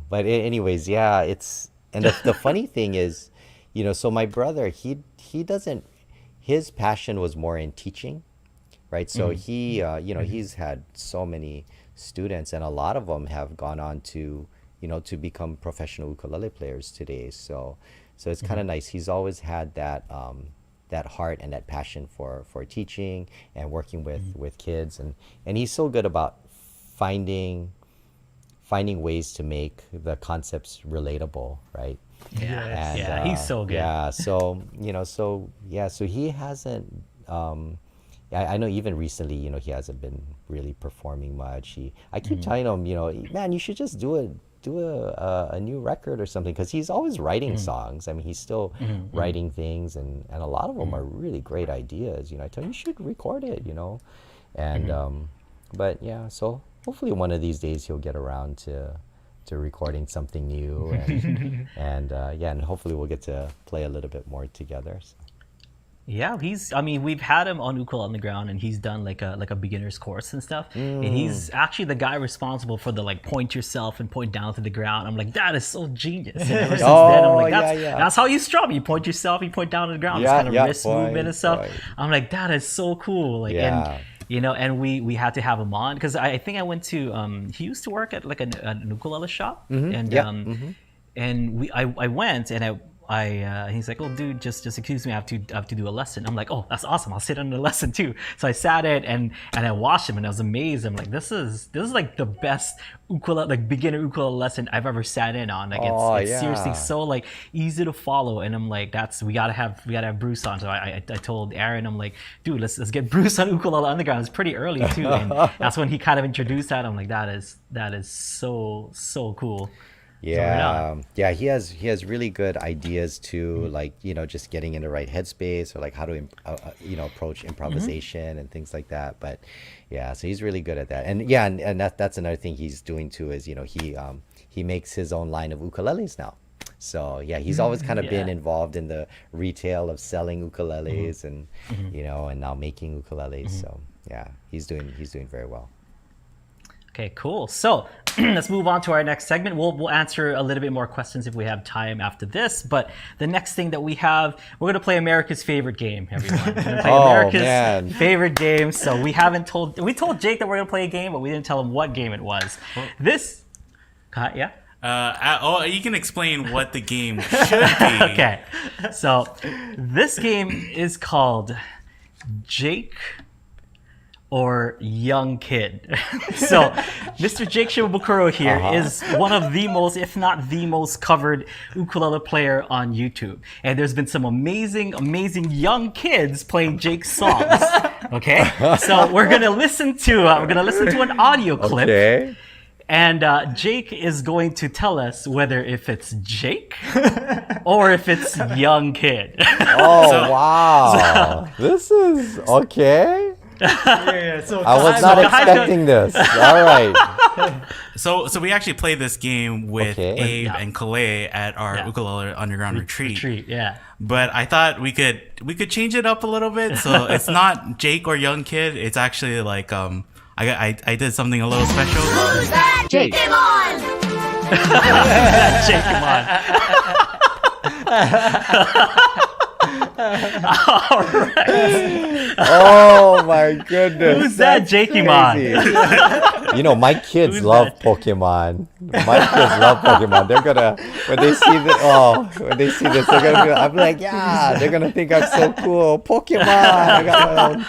Speaker 3: But anyways, it's, and the funny thing is, you know, so my brother, he doesn't, his passion was more in teaching, right? So he, you know, he's had so many students, and a lot of them have gone on to, you know, to become professional ukulele players today. So it's kind of nice. He's always had that, that heart and that passion for teaching and working with kids, and he's so good about finding ways to make the concepts relatable, right?
Speaker 2: He's so good.
Speaker 3: So you know, so he hasn't, I know even recently, you know, he hasn't been really performing much. I keep telling him, you know, man, you should just do a new record or something, because he's always writing songs. I mean, he's still writing things, and a lot of them are really great ideas. You know, I tell him, you should record it, you know, and but so hopefully one of these days he'll get around to recording something new, and and hopefully we'll get to play a little bit more together. So.
Speaker 2: Yeah, we've had him on Ukulele on the Ground, and he's done like a beginner's course and stuff. And he's actually the guy responsible for the like point yourself and point down to the ground. I'm like, that is so genius. And ever since then, I'm like, that's how you strum. You point yourself, you point down to the ground. It's kind of wrist movement and stuff. Right. I'm like, that is so cool. Like, and you know, and we had to have him on because I think I went to he used to work at like an ukulele shop, and I went, and he's like, oh dude, just excuse me, I have to do a lesson. I'm like, oh, that's awesome, I'll sit on the lesson too. So I sat it and I watched him, and I was amazed. I'm like, this is like the best ukulele, like beginner ukulele lesson I've ever sat in on. Like it's seriously so like easy to follow. And I'm like, we gotta have Bruce on. So I told Aaron, I'm like, dude, let's get Bruce on Ukulele Underground. It's pretty early too, and that's when he kind of introduced that. I'm like, that is so cool.
Speaker 3: He has really good ideas too, like, you know, just getting in the right headspace, or like how to you know, approach improvisation and things like that. But so he's really good at that. And and that's another thing he's doing too, is, you know, he makes his own line of ukuleles now. So he's always kind of been involved in the retail of selling ukuleles, and you know, and now making ukuleles. So he's doing very well.
Speaker 2: Okay, cool. So let's move on to our next segment. We'll answer a little bit more questions if we have time after this. But the next thing that we're going to play America's favorite game, everyone. We're going to play America's favorite game. So we told Jake that we're going to play a game, but we didn't tell him what game it was.
Speaker 4: You can explain what the game should be.
Speaker 2: Okay. So this game is called Jake or Young Kid. So Mr. Jake Shimabukuro here is one of the most, if not the most covered ukulele player on YouTube. And there's been some amazing young kids playing Jake's songs. Okay? So we're gonna listen to an audio clip.
Speaker 3: Okay.
Speaker 2: And Jake is going to tell us whether if it's Jake or if it's Young Kid.
Speaker 3: Wow. This is okay.
Speaker 5: So
Speaker 3: I was
Speaker 5: Kai-
Speaker 3: not
Speaker 2: so Kai's
Speaker 3: expecting this. All right.
Speaker 4: So we actually played this game with
Speaker 3: Okay.
Speaker 4: Abe and Calais at our
Speaker 2: Yeah.
Speaker 4: ukulele underground retreat.
Speaker 2: Yeah.
Speaker 4: But I thought we could change it up a little bit. So it's not Jake or Young Kid. It's actually like I did something a little special.
Speaker 6: Jakémon!
Speaker 2: Jakémon. All right.
Speaker 3: Oh my goodness.
Speaker 2: Who's that Jakémon?
Speaker 3: Crazy. You know, my kids
Speaker 2: Who's
Speaker 3: love
Speaker 2: that?
Speaker 3: Pokemon. My kids love Pokemon. They're gonna when they see this, they're gonna be, I'm like, yeah, they're gonna think I'm so cool. Pokemon. I got my own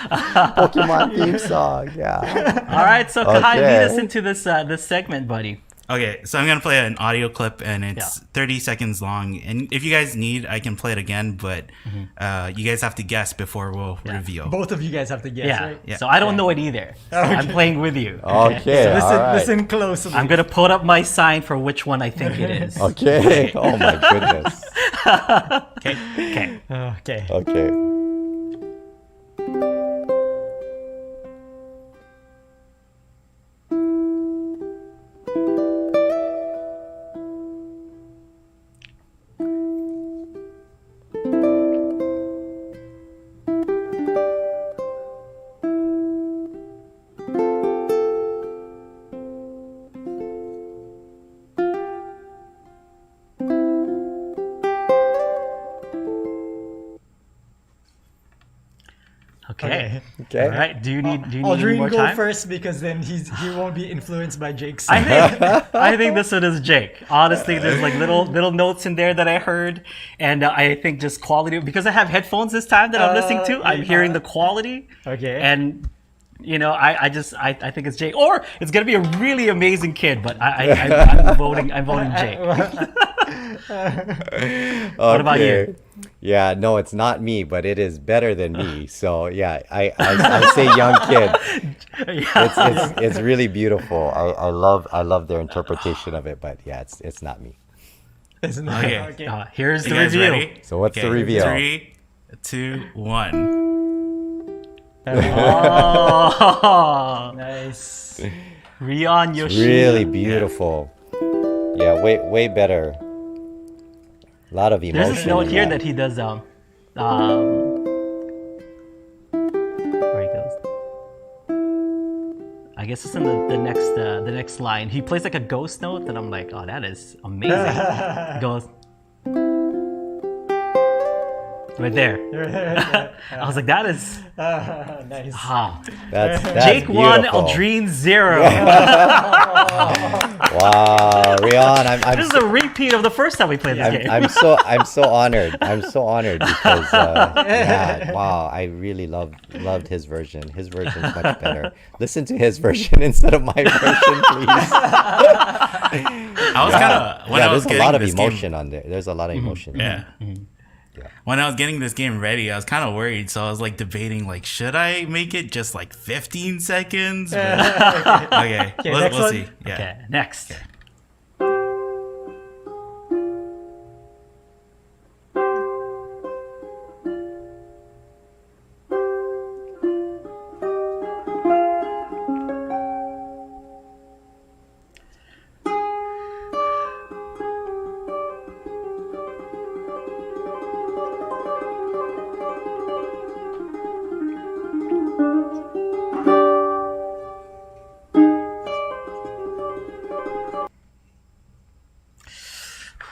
Speaker 3: Pokemon theme song. Yeah.
Speaker 2: All right, so Kai,
Speaker 3: Okay.
Speaker 2: lead us into this segment, buddy.
Speaker 4: Okay, so I'm gonna play an audio clip, and it's 30 seconds long. And if you guys need, I can play it again, but you guys have to guess before we'll reveal.
Speaker 5: Both of you guys have to guess,
Speaker 2: Yeah.
Speaker 5: right?
Speaker 2: So I don't know it either. So I'm playing with you.
Speaker 3: Okay.
Speaker 5: So listen,
Speaker 3: all right.
Speaker 5: listen closely.
Speaker 2: I'm gonna put up my sign for which one I think it is.
Speaker 3: Okay. Oh my goodness.
Speaker 2: Okay.
Speaker 5: Okay.
Speaker 3: Okay.
Speaker 2: Okay.
Speaker 3: Okay.
Speaker 2: All right. Do you need any more
Speaker 5: Aldrine, go
Speaker 2: time?
Speaker 5: first because then he won't be influenced by Jake's.
Speaker 2: I think this one is Jake. Honestly, there's like little notes in there that I heard, and I think just quality because I have headphones this time that I'm listening to. I'm hearing the quality.
Speaker 5: Okay.
Speaker 2: And I think it's Jake, or it's gonna be a really amazing kid. But I'm voting Jake. What about you?
Speaker 3: Yeah, no, it's not me, but it is better than me. So yeah, I say Young Kid.
Speaker 2: Yeah.
Speaker 3: It's really beautiful. I love their interpretation of it, but yeah, it's not me.
Speaker 5: Isn't it?
Speaker 4: Okay.
Speaker 2: Here's
Speaker 4: You
Speaker 2: the
Speaker 4: guys
Speaker 2: reveal.
Speaker 4: ready?
Speaker 3: So what's the reveal?
Speaker 4: 3, 2, 1.
Speaker 2: Oh,
Speaker 5: Nice.
Speaker 2: Rion Yoshida.
Speaker 3: Really beautiful. Yeah, way better. A lot of emotion.
Speaker 2: There's this note
Speaker 3: in
Speaker 2: here that he does where he goes. I guess it's in the next line. He plays like a ghost note, and I'm like, oh, that is amazing. He goes right there. I was like, that is
Speaker 5: Nice.
Speaker 3: That's
Speaker 2: Jake
Speaker 3: beautiful.
Speaker 2: 1, Aldrine 0.
Speaker 3: Wow, Rion,
Speaker 2: This is a repeat of the first time we played this game.
Speaker 3: I'm so honored. I'm so honored because yeah, wow, I really loved his version. His version's much better. Listen to his version instead of my version, please.
Speaker 4: I was kind of when I was
Speaker 3: there's a
Speaker 4: getting
Speaker 3: lot of
Speaker 4: this
Speaker 3: emotion on there. There's a lot of emotion.
Speaker 4: Yeah. When I was getting this game ready, I was kind of worried, so I was like debating, like, should I make it just like 15 seconds? But, okay,
Speaker 5: next
Speaker 4: we'll
Speaker 5: one.
Speaker 4: see. Yeah.
Speaker 2: Okay, next.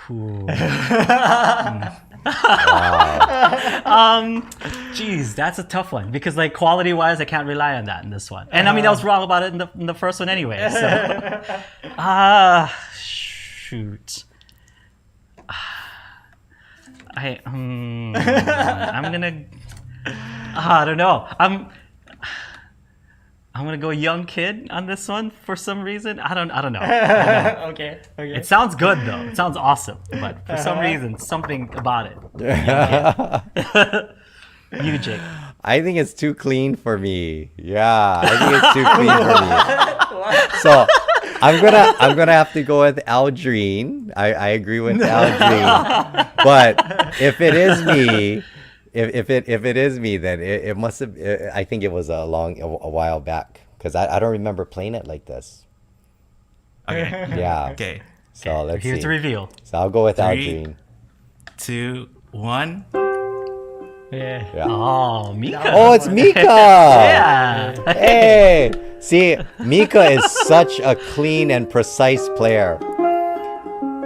Speaker 2: Ooh. Geez, that's a tough one because like quality wise, I can't rely on that in this one. And I mean, I was wrong about it in the first one anyway. So, shoot. I'm gonna. I don't know. I'm gonna go young kid on this one for some reason. I don't know.
Speaker 5: Okay.
Speaker 2: It sounds good though. It sounds awesome, but for some reason, something about it. You, Jake.
Speaker 3: I think it's too clean for me. Yeah, I think it's too clean for me. So I'm gonna have to go with Aldrine. I agree with Aldrine. But if it is me, if it is me, then it must have. I think it was a while back because I don't remember playing it like this.
Speaker 4: Okay.
Speaker 3: Yeah.
Speaker 4: Okay.
Speaker 3: So let's
Speaker 2: Here's
Speaker 3: see.
Speaker 2: the reveal.
Speaker 3: So I'll go with
Speaker 4: 3,
Speaker 3: Aldrine.
Speaker 4: 2, 1.
Speaker 5: Yeah.
Speaker 3: Yeah.
Speaker 2: Oh, Mika.
Speaker 3: Oh, it's Mika.
Speaker 2: Yeah.
Speaker 3: Hey. See, Mika is such a clean and precise player.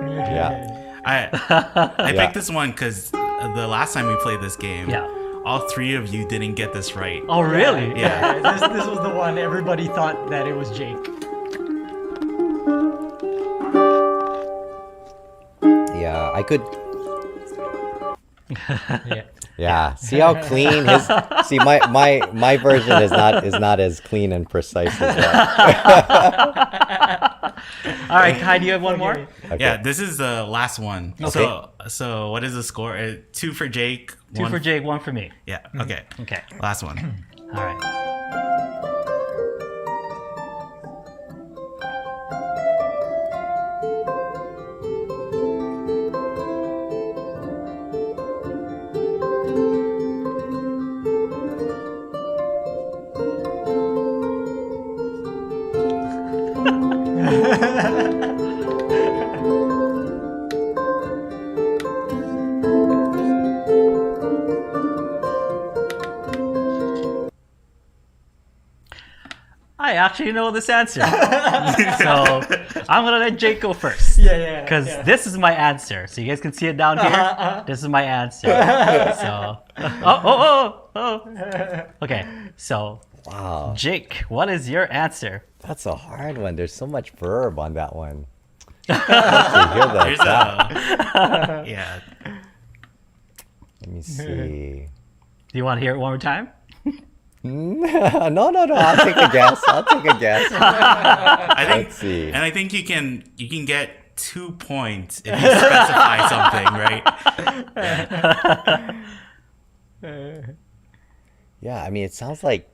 Speaker 3: Yeah.
Speaker 4: I
Speaker 3: Yeah.
Speaker 4: picked this one because the last time we played this game,
Speaker 2: Yeah.
Speaker 4: all 3 of you didn't get this right.
Speaker 2: Oh, really?
Speaker 4: Yeah.
Speaker 5: This was the one everybody thought that it was Jake.
Speaker 3: Yeah. I could.
Speaker 5: Yeah.
Speaker 3: Yeah. See how clean his. See, my version is not as clean and precise as that.
Speaker 2: All right, Kai, do you have one more?
Speaker 3: Okay.
Speaker 4: Yeah, this is the last one.
Speaker 3: Okay.
Speaker 4: So what is the score? 2 for Jake.
Speaker 2: 2
Speaker 4: 1
Speaker 2: for Jake, 1 for me.
Speaker 4: Yeah. Okay.
Speaker 2: Okay.
Speaker 4: Last one.
Speaker 2: All right. I actually know this answer. So I'm going to let Jake go first.
Speaker 5: Yeah.
Speaker 2: Because this is my answer. So you guys can see it down here. This is my answer. So, okay. So,
Speaker 3: Wow.
Speaker 2: Jake, what is your answer?
Speaker 3: That's a hard one. There's so much verb on that one. I hear that.
Speaker 4: Here's a. Yeah.
Speaker 3: Let me see.
Speaker 2: Do you want to hear it one more time?
Speaker 3: No. I'll take a guess.
Speaker 4: I think.
Speaker 3: Let's see.
Speaker 4: And I think you can get 2 points if you specify something, right?
Speaker 3: Yeah, I mean, it sounds like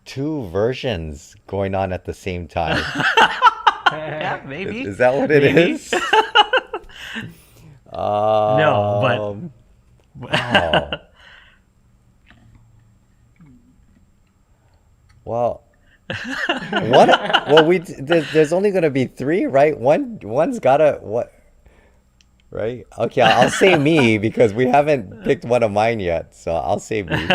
Speaker 3: 2 versions going on at the same time.
Speaker 2: Yeah, maybe.
Speaker 3: Is that what it
Speaker 2: Maybe.
Speaker 3: is?
Speaker 2: No, but
Speaker 3: Wow. Well, one. Well, there's only gonna be 3, right? One's gotta what? Right? Okay, I'll say me because we haven't picked one of mine yet, so I'll say me.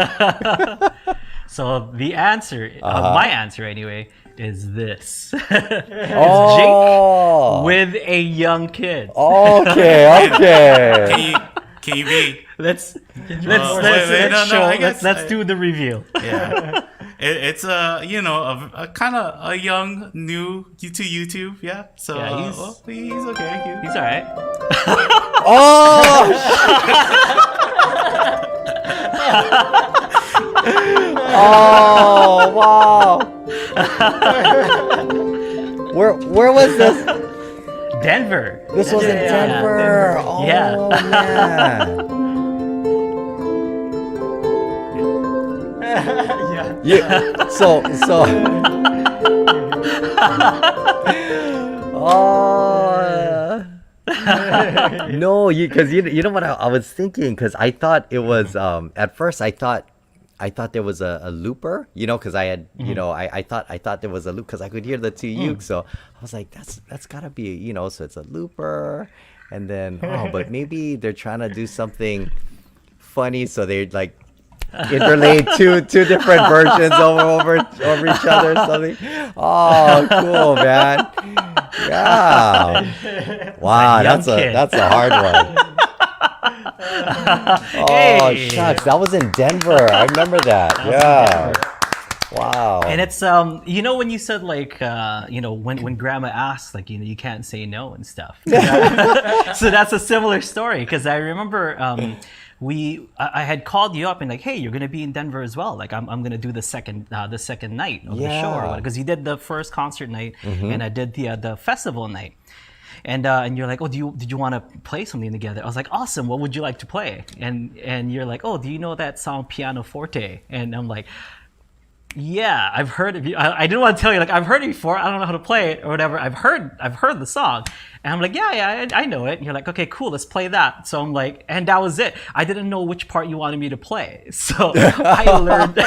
Speaker 2: So the answer, my answer anyway, is this.
Speaker 3: Oh.
Speaker 2: Jake with a young kid.
Speaker 3: Okay.
Speaker 4: Can you be?
Speaker 2: Let's do the reveal.
Speaker 4: Yeah. It's a kind of a young new to YouTube. Yeah. So
Speaker 2: Yeah,
Speaker 4: he's okay.
Speaker 2: He's all right.
Speaker 3: Oh. Oh wow! Where was this?
Speaker 2: Denver.
Speaker 3: This was in Denver. Oh
Speaker 2: Yeah.
Speaker 3: man. Yeah. So. Oh. No, because you know what I was thinking, because I thought it was at first I thought there was a looper, because I had I thought there was a loop because I could hear the 2 ukes, so I was like that's gotta be so it's a looper, and then but maybe they're trying to do something funny, so they like interlaid two different versions over each other or something. Oh, cool, man. Yeah. Wow, that's a hard one. Oh, shucks, that was in Denver. I remember that. Yeah. Wow.
Speaker 2: And it's when you said like when grandma asks, like you can't say no and stuff. So that's a similar story, because I remember I had called you up and like, hey, you're gonna be in Denver as well. Like I'm gonna do the second night of the show, because you did the first concert night and I did the festival night. And you're like, oh, did you want to play something together? I was like, awesome. What would you like to play? And you're like, oh, do you know that song Pianoforte? And I'm like, yeah, I've heard of you. I didn't want to tell you, like, I've heard it before. I don't know how to play it or whatever. I've heard the song. And I'm like, yeah, I know it. And you're like, okay, cool, let's play that. So I'm like, and that was it. I didn't know which part you wanted me to play. So I learned.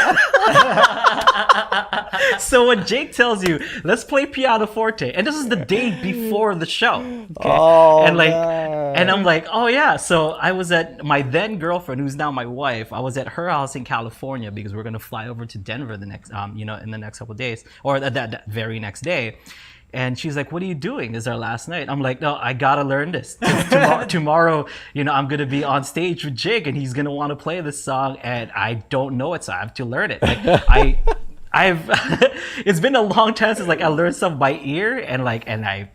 Speaker 2: So when Jake tells you, let's play pianoforte, and this is the day before the show. Okay? And like, and I'm like, oh yeah. So I was at my then girlfriend, who's now my wife. I was at her house in California because we're gonna fly over to Denver the next, in the next couple of days, or that very next day. And she's like, what are you doing? This is our last night. I'm like, no, I gotta learn this. Tomorrow, I'm gonna be on stage with Jake and he's gonna want to play this song and I don't know it, so I have to learn it. Like, I've it's been a long time since like I learned stuff by ear and I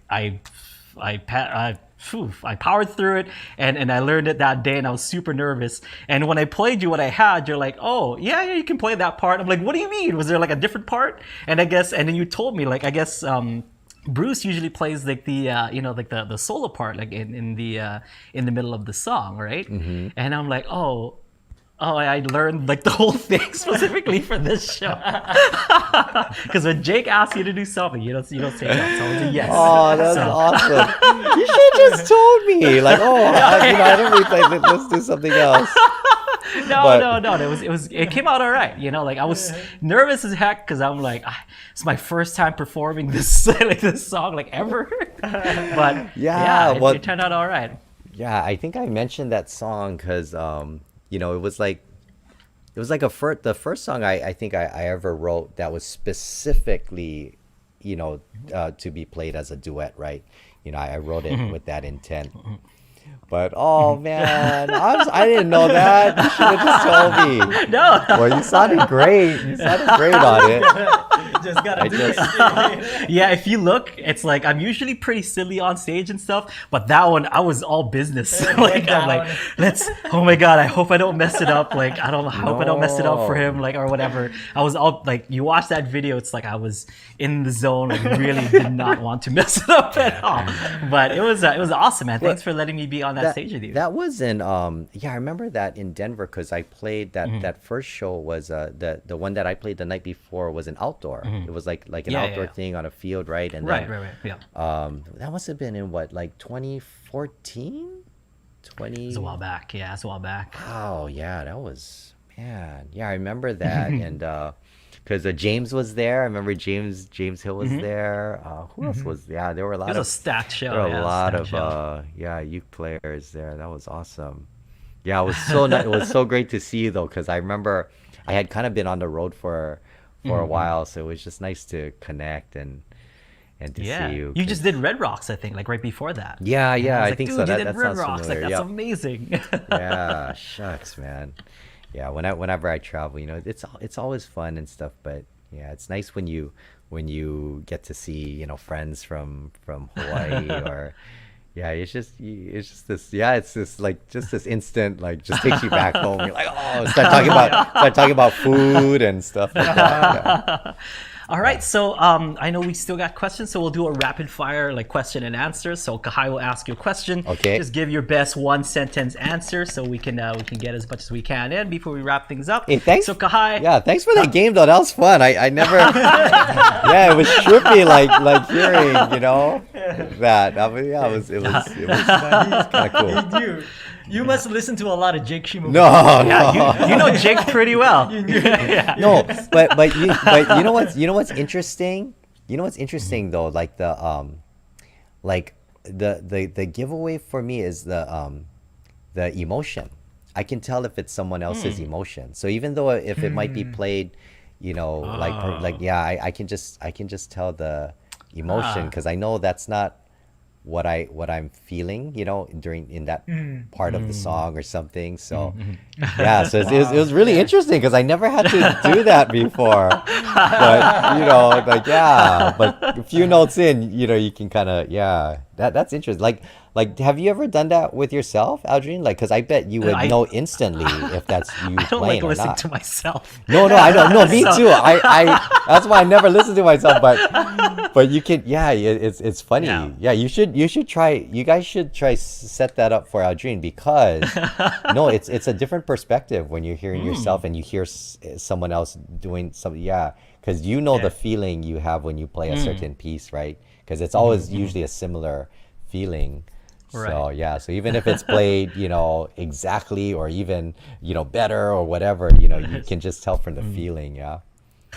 Speaker 2: powered through it and I learned it that day and I was super nervous. And when I played you what I had, you're like, oh yeah, you can play that part. I'm like, what do you mean? Was there like a different part? And then you told me like, I guess Bruce usually plays like the like the solo part like in the middle of the song, right? Mm-hmm. And I'm like, oh, I learned like the whole thing specifically for this show. Because when Jake asks you to do something, you don't say no. It's yes.
Speaker 3: Oh, that's awesome. You should have just told me. Like, I don't really play. Let's do something else.
Speaker 2: No. It came out all right. Like I was nervous as heck because I'm like, it's my first time performing this this song like ever. But it turned out all right.
Speaker 3: Yeah, I think I mentioned that song because it was like the first song I think I ever wrote that was specifically to be played as a duet, right? I wrote it with that intent. But man, I didn't know that. You should have just told me.
Speaker 2: No.
Speaker 3: Well, you sounded great. On it.
Speaker 5: Just gotta do it.
Speaker 2: Yeah, if you look, it's like I'm usually pretty silly on stage and stuff, but that one I was all business. Like I'm like, oh my god, I hope I don't mess it up. Like I hope I don't mess it up for him, like or whatever. I was all like, you watch that video, it's like I was in the zone, like really did not want to mess it up at all. But it was awesome, man. Thanks for letting me be on that stage with you.
Speaker 3: That was in I remember that in Denver because I played that first show was the one that I played the night before was an outdoor. It was like an outdoor thing on a field, right? And
Speaker 2: right.
Speaker 3: Yeah. That must have been in what, like 2014?
Speaker 2: It's a while back. Yeah, it's a while back.
Speaker 3: Oh yeah, that was man. Yeah, I remember that and because James was there. I remember James Hill was there. Who else was? Yeah, there were a lot.
Speaker 2: It was a stacked show.
Speaker 3: There were a lot of uke players there. That was awesome. Yeah, it was so it was so great to see you though, because I remember I had kind of been on the road for a while, so it was just nice to connect and to see you.
Speaker 2: You just did Red Rocks, I think, like right before that.
Speaker 3: Yeah, I
Speaker 2: like,
Speaker 3: think
Speaker 2: dude,
Speaker 3: so.
Speaker 2: That
Speaker 3: sounds
Speaker 2: Red Rocks,
Speaker 3: familiar.
Speaker 2: like that's amazing.
Speaker 3: Yeah, shucks, man. Yeah, whenever I travel, it's always fun and stuff, but yeah, it's nice when you get to see friends from Hawaii or it's just this it's this like just this instant like just takes you back home. You're like, start talking about food and stuff like that. Yeah.
Speaker 2: All right, so I know we still got questions, so we'll do a rapid fire like question and answer. So Kahai will ask you a question.
Speaker 3: Okay.
Speaker 2: Just give your best one sentence answer so we can get as much as we can in before we wrap things up.
Speaker 3: Hey, thanks.
Speaker 2: So Kahai.
Speaker 3: Yeah, thanks for that game though. That was fun. I never. Yeah, it was trippy like hearing that. I mean, yeah, it was kind of cool.
Speaker 5: You must listen to a lot of Jake Shimabukuro.
Speaker 3: No.
Speaker 2: You know Jake pretty well.
Speaker 3: No, but you know what's interesting? You know what's interesting though, like the giveaway for me is the emotion. I can tell if it's someone else's emotion. So even though if it might be played, I can just tell the emotion because I know that's not what I'm feeling, in that part of the song or something. So so it was really interesting because I never had to do that before. But but a few notes in, you can kind of that's interesting. Like, have you ever done that with yourself, Aldrine? Like, because I bet you would know instantly if that's you playing or not.
Speaker 2: I don't like listening to myself.
Speaker 3: No, I don't. No, me too. I that's why I never listen to myself. But you can. Yeah, it's funny. Yeah, you should try. You guys should try set that up for Aldrine because no, it's a different perspective when you're hearing yourself and you hear someone else doing something. Yeah, because the feeling you have when you play a certain piece, right? Because it's always usually a similar feeling. So
Speaker 2: Right.
Speaker 3: yeah, so even if it's played, exactly or even, better or whatever, you can just tell from the feeling. Yeah,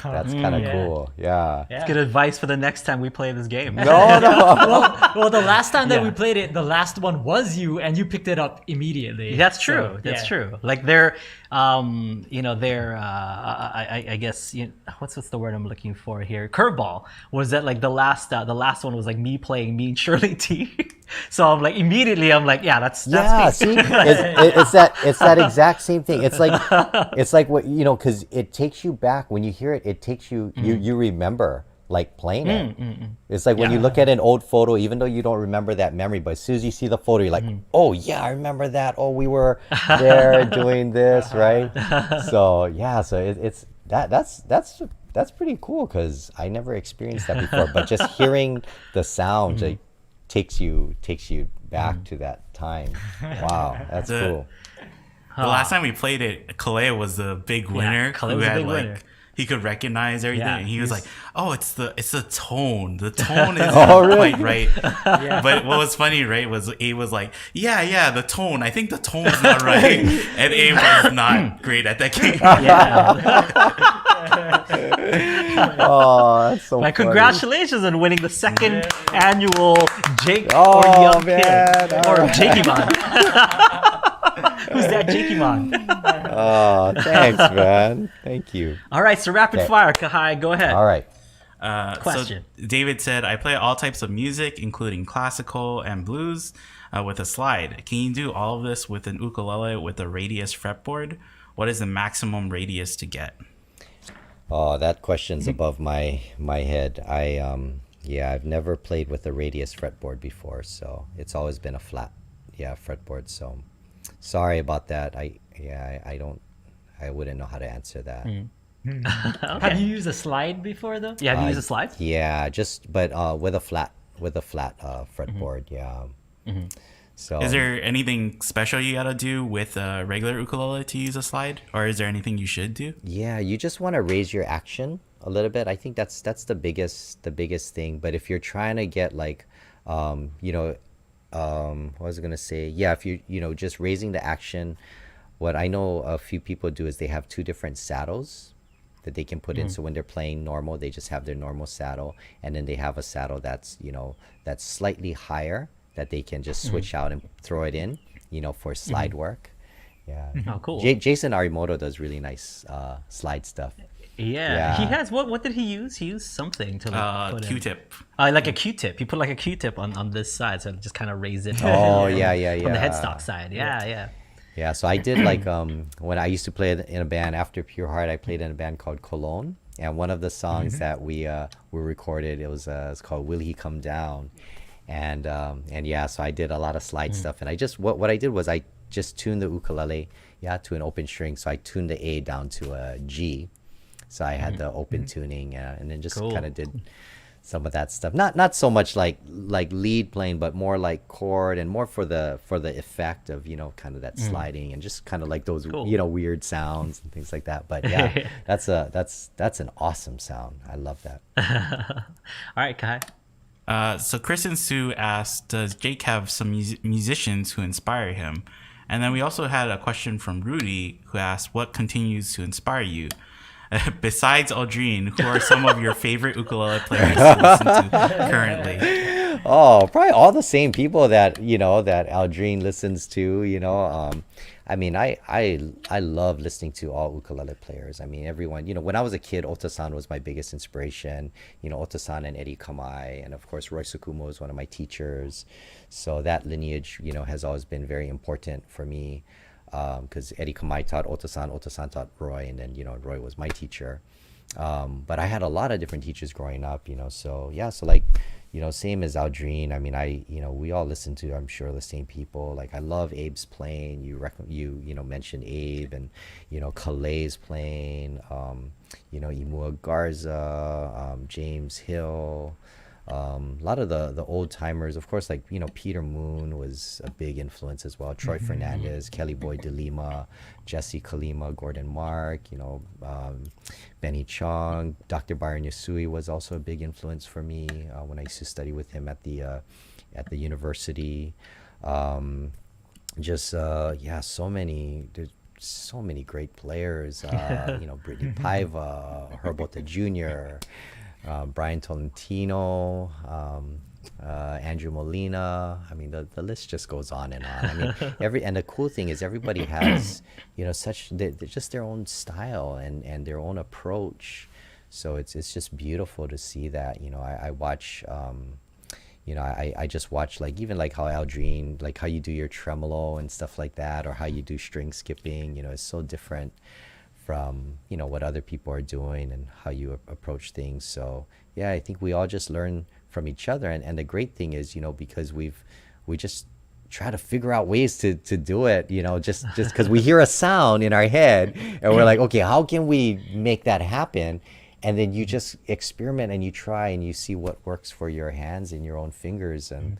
Speaker 3: that's kind of
Speaker 5: Yeah.
Speaker 3: cool. Yeah.
Speaker 5: Yeah.
Speaker 2: Good advice for the next time we play this game.
Speaker 3: No, no.
Speaker 5: Well, the last time that
Speaker 2: Yeah.
Speaker 5: we played it, the last one was you, and you picked it up immediately.
Speaker 2: That's true.
Speaker 5: So,
Speaker 2: That's
Speaker 5: yeah.
Speaker 2: true. Like they're, I guess, what's the word I'm looking for here? Curveball was that like the last one was like me playing me and Shirley T. So I'm like immediately I'm like, yeah, that's
Speaker 3: Yeah,
Speaker 2: me.
Speaker 3: see, it's that exact same thing. It's like what because it takes you back when you hear it. It takes you you remember like playing it. It's like when you look at an old photo, even though you don't remember that memory, but as soon as you see the photo, you're like, oh yeah, I remember that. Oh, we were there doing this, right? So yeah, so it's that's pretty cool because I never experienced that before. But just hearing the sound like takes you back to that time. Wow, that's cool.
Speaker 4: The last time we played it, Kalea was the big winner.
Speaker 2: Kalea
Speaker 4: who
Speaker 2: was the
Speaker 4: had,
Speaker 2: big winner.
Speaker 4: He could recognize everything,
Speaker 2: Yeah,
Speaker 4: and he was
Speaker 2: he's-
Speaker 4: like, "Oh, it's the tone. The tone is
Speaker 3: Oh, really?
Speaker 4: quite right." But what was funny, right, was Abe was like, "Yeah, the tone. I think the tone's not right," and Abe was not great at that game.
Speaker 2: Yeah.
Speaker 3: Oh, that's so
Speaker 2: Like,
Speaker 3: funny.
Speaker 2: congratulations on winning the second annual Jake
Speaker 3: Oh,
Speaker 2: or Young
Speaker 3: man.
Speaker 2: Kid or
Speaker 3: All right.
Speaker 2: Jakémon. Who's that Jakémon?
Speaker 3: Oh, thanks, man. Thank you.
Speaker 2: All right, so rapid
Speaker 3: Okay.
Speaker 2: fire, Kahai, go ahead.
Speaker 3: All right.
Speaker 2: Question.
Speaker 4: So David said, "I play all types of music, including classical and blues, with a slide. Can you do all of this with an ukulele with a radius fretboard? What is the maximum radius to get?"
Speaker 3: Oh, that question's above my head. I've never played with a radius fretboard before, so it's always been a flat, fretboard. So sorry about that. I wouldn't know how to answer that.
Speaker 5: Have you used a slide before though?
Speaker 2: Yeah, have you used a slide?
Speaker 3: Yeah, but with a flat fretboard. Yeah. So
Speaker 4: Is there anything special you gotta do with a regular ukulele to use a slide, or is there anything you should do?
Speaker 3: yeah, you just want to raise your action a little bit. I think that's the biggest thing. But if you're trying to get like, what was I gonna say? Yeah, if you just raising the action, what I know a few people do is they have two different saddles that they can put in. So when they're playing normal, they just have their normal saddle, and then they have a saddle that's that's slightly higher that they can just switch out and throw it in, for slide work. Yeah.
Speaker 2: Oh, cool.
Speaker 3: Jason Arimoto does really nice slide stuff.
Speaker 2: Yeah. He
Speaker 3: Yeah.
Speaker 2: has, what did he use? He used something to like put in.
Speaker 4: Q-tip.
Speaker 2: Like a Q-tip. You put like a Q-tip on this side, so it just kind of raise it.
Speaker 3: Oh,
Speaker 2: from-
Speaker 3: yeah.
Speaker 2: From the headstock side. Yeah.
Speaker 3: Yeah, so I did like when I used to play in a band after Pure Heart, I played in a band called Cologne, and one of the songs that we recorded, it's called "Will He Come Down," and yeah, so I did a lot of slide stuff, and I just what I did was I just tuned the ukulele to an open string, so I tuned the A down to a G, so I had the open tuning, and then just
Speaker 2: Cool.
Speaker 3: kind of did some of that stuff. Not so much like lead playing, but more like chord and more for the effect of kind of that sliding and just kind of like those
Speaker 2: Cool.
Speaker 3: weird sounds and things like that. But yeah, that's an awesome sound. I love that.
Speaker 2: All right, Kai.
Speaker 4: So Kristen Sue asked, "Does Jake have some musicians who inspire him?" And then we also had a question from Rudy who asked, "What continues to inspire you? Besides Aldrine, who are some of your favorite ukulele players to listen to currently?"
Speaker 3: Oh, probably all the same people that that Aldrine listens to. I mean, I love listening to all ukulele players. I mean, everyone. When I was a kid, Otosan was my biggest inspiration. Otosan and Eddie Kamai, and of course Roy Sukumo is one of my teachers. So that lineage, has always been very important for me. Because Eddie Kamai taught Otosan taught Roy, and then Roy was my teacher. But I had a lot of different teachers growing up, so yeah, so like same as Aldrine. I mean, we all listen to, I'm sure, the same people. Like I love Abe's playing. You mentioned Abe, and Kale's playing. Imua Garza, James Hill. A lot of the old timers, of course, like, Peter Moon was a big influence as well. Troy Fernandez, Kelly Boy DeLima, Jesse Kalima, Gordon Mark, Benny Chong, Dr. Byron Yasui was also a big influence for me when I used to study with him at the university. There's so many great players. Brittany Paiva, Herbota Jr., Brian Tolentino, Andrew Molina. I mean, the list just goes on and on. I mean, and the cool thing is everybody has, they're just their own style and their own approach. So it's just beautiful to see that. I watch. I just watch even how Aldrine, how you do your tremolo and stuff like that, or how you do string skipping. It's so different from what other people are doing and how you approach things. So yeah, I think we all just learn from each other, and the great thing is because we just try to figure out ways to do it, just because we hear a sound in our head and we're like, okay, how can we make that happen? And then you just experiment and you try and you see what works for your hands and your own fingers. And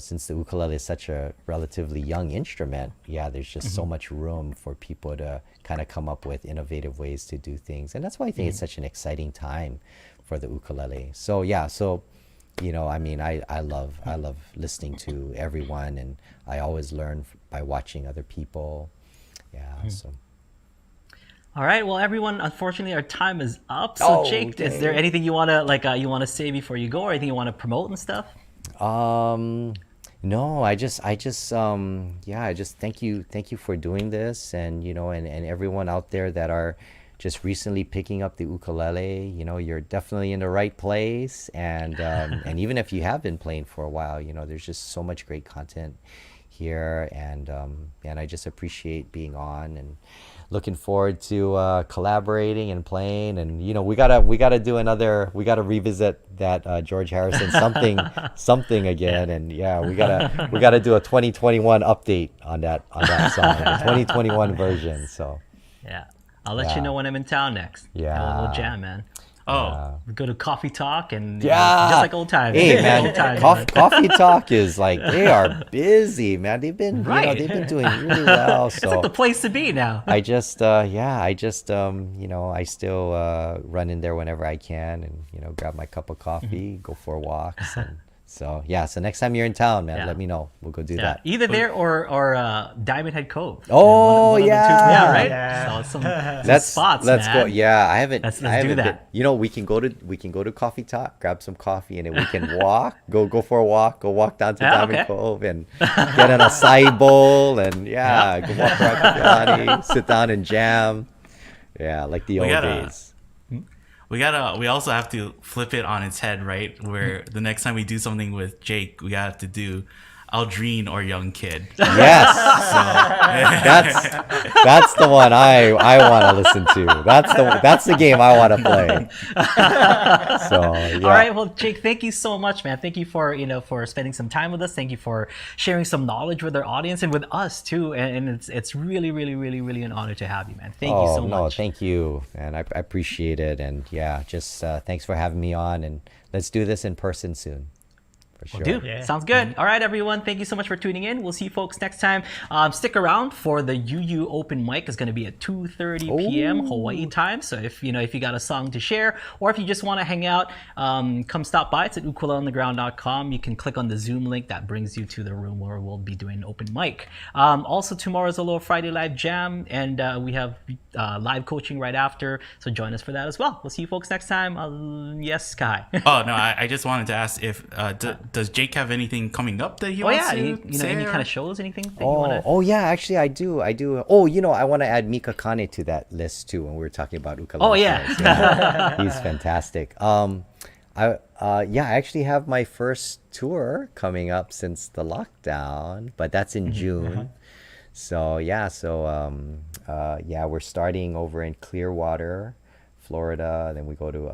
Speaker 3: since the ukulele is such a relatively young instrument, there's just so much room for people to kind of come up with innovative ways to do things. And that's why I think it's such an exciting time for the ukulele. So I love listening to everyone, and I always learn by watching other people. So.
Speaker 2: All right, well, everyone, unfortunately, our time is up. So, Jake, is there anything you wanna say before you go, or anything you want to promote and stuff?
Speaker 3: No, I just thank you for doing this, and and everyone out there that are just recently picking up the ukulele. You're definitely in the right place, and and even if you have been playing for a while, there's just so much great content here, and I just appreciate being on, and looking forward to collaborating and playing. And we gotta revisit that George Harrison something again. And we gotta do a 2021 update on that song, the 2021 version. So
Speaker 2: I'll let you know when I'm in town next. We'll jam, man. We go to Coffee Talk and just like old times.
Speaker 3: Hey man, Coffee Talk is they are busy, man. They've been they've been doing really well.
Speaker 2: It's like the place to be now.
Speaker 3: I still run in there whenever I can, and grab my cup of coffee, go for walks. And so next time you're in town, man, let me know. We'll go do that.
Speaker 2: Either there or Diamond Head Cove.
Speaker 3: Oh,
Speaker 2: one
Speaker 3: yeah.
Speaker 2: Right. So some spots.
Speaker 3: Let's
Speaker 2: man.
Speaker 3: go. Yeah, I haven't.
Speaker 2: Let's
Speaker 3: I haven't
Speaker 2: do that.
Speaker 3: Been, we can go to Coffee Talk, grab some coffee, and then we can walk. go for a walk. Go walk down to Diamond Cove and get an acai bowl, and go walk around Kalani, sit down and jam. Yeah, like the old days.
Speaker 4: We also have to flip it on its head, right? Where the next time we do something with Jake, we have to do Aldrine or Young Kid.
Speaker 3: Yes. That's the one I want to listen to. That's the game I want to play. So,
Speaker 2: All right, well, Jake, thank you so much, man. Thank you for for spending some time with us. Thank you for sharing some knowledge with our audience and with us too. And it's really, really, really, really an honor to have you, man. Thank you so much.
Speaker 3: No, thank you, and I appreciate it. And just thanks for having me on. And let's do this in person soon.
Speaker 2: Sure. We'll do. Sounds good. All right, everyone. Thank you so much for tuning in. We'll see you folks next time. Stick around for the UU open mic. It's going to be at 2:30 p.m. Hawaii time. So if you got a song to share, or if you just want to hang out, come stop by. It's at ukuleontheground.com. You can click on the Zoom link that brings you to the room where we'll be doing an open mic. Also, tomorrow's a little Friday live jam, and we have live coaching right after. So join us for that as well. We'll see you folks next time. Yes, Kai.
Speaker 4: Oh no, I just wanted to ask if does Jake have anything coming up that he wants to say?
Speaker 2: Any kind of shows, anything that you
Speaker 3: want to... yeah, actually I do. Oh, I want to add Mika Kane to that list too when we were talking about ukulele.
Speaker 2: Oh yeah.
Speaker 3: He's fantastic. I actually have my first tour coming up since the lockdown, but that's in June. So we're starting over in Clearwater, Florida. Then we go to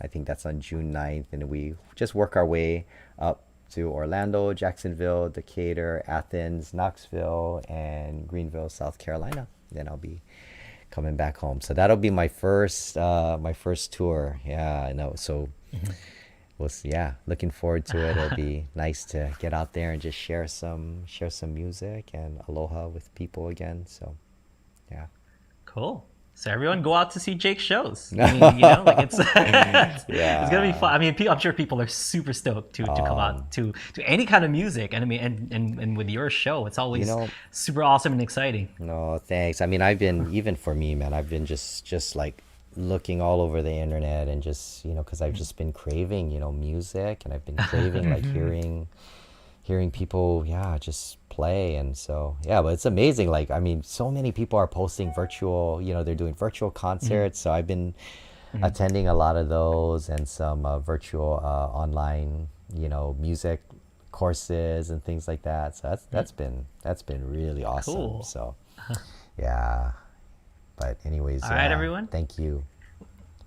Speaker 3: I think that's on June 9th, and we just work our way up to Orlando, Jacksonville, Decatur, Athens, Knoxville, and Greenville, South Carolina. Then I'll be coming back home. So that'll be my first tour. Yeah, I know. So we'll see. Yeah, looking forward to it. It'll be nice to get out there and just share some music and aloha with people again. So, yeah.
Speaker 2: Cool. So everyone go out to see Jake's shows. I mean, you know, like it's
Speaker 3: Yeah.
Speaker 2: it's gonna be fun. I mean, I'm sure people are super stoked to come out to any kind of music. And I mean, and with your show, it's always super awesome and exciting.
Speaker 3: No, thanks. I mean, I've been, even for me, man, I've been just like looking all over the internet and just, you know, because I've just been craving, you know, music, and I've been craving like hearing people, just play. And so, yeah, but it's amazing. Like, I mean, so many people are posting virtual, you know, they're doing virtual concerts. So I've been attending a lot of those, and some virtual online, you know, music courses and things like that. So that's been really awesome.
Speaker 2: Cool.
Speaker 3: So, yeah. But anyways,
Speaker 2: all right, everyone.
Speaker 3: Thank you.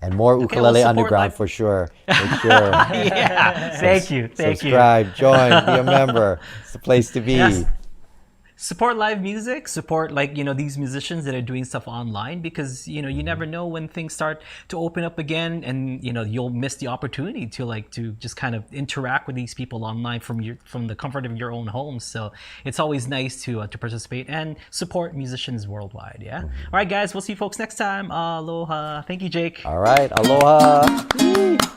Speaker 3: And more Ukulele Underground for sure. For sure.
Speaker 2: Yeah. Thank you.
Speaker 3: Subscribe, join, be a member. It's the place to be.
Speaker 2: Yes. Support live music, support, like, you know, these musicians that are doing stuff online, because, you know, you never know when things start to open up again, and, you know, you'll miss the opportunity to just kind of interact with these people online from the comfort of your own home. So it's always nice to participate and support musicians worldwide. Yeah. All right, guys, we'll see you folks next time. Aloha. Thank you, Jake.
Speaker 3: All right. Aloha.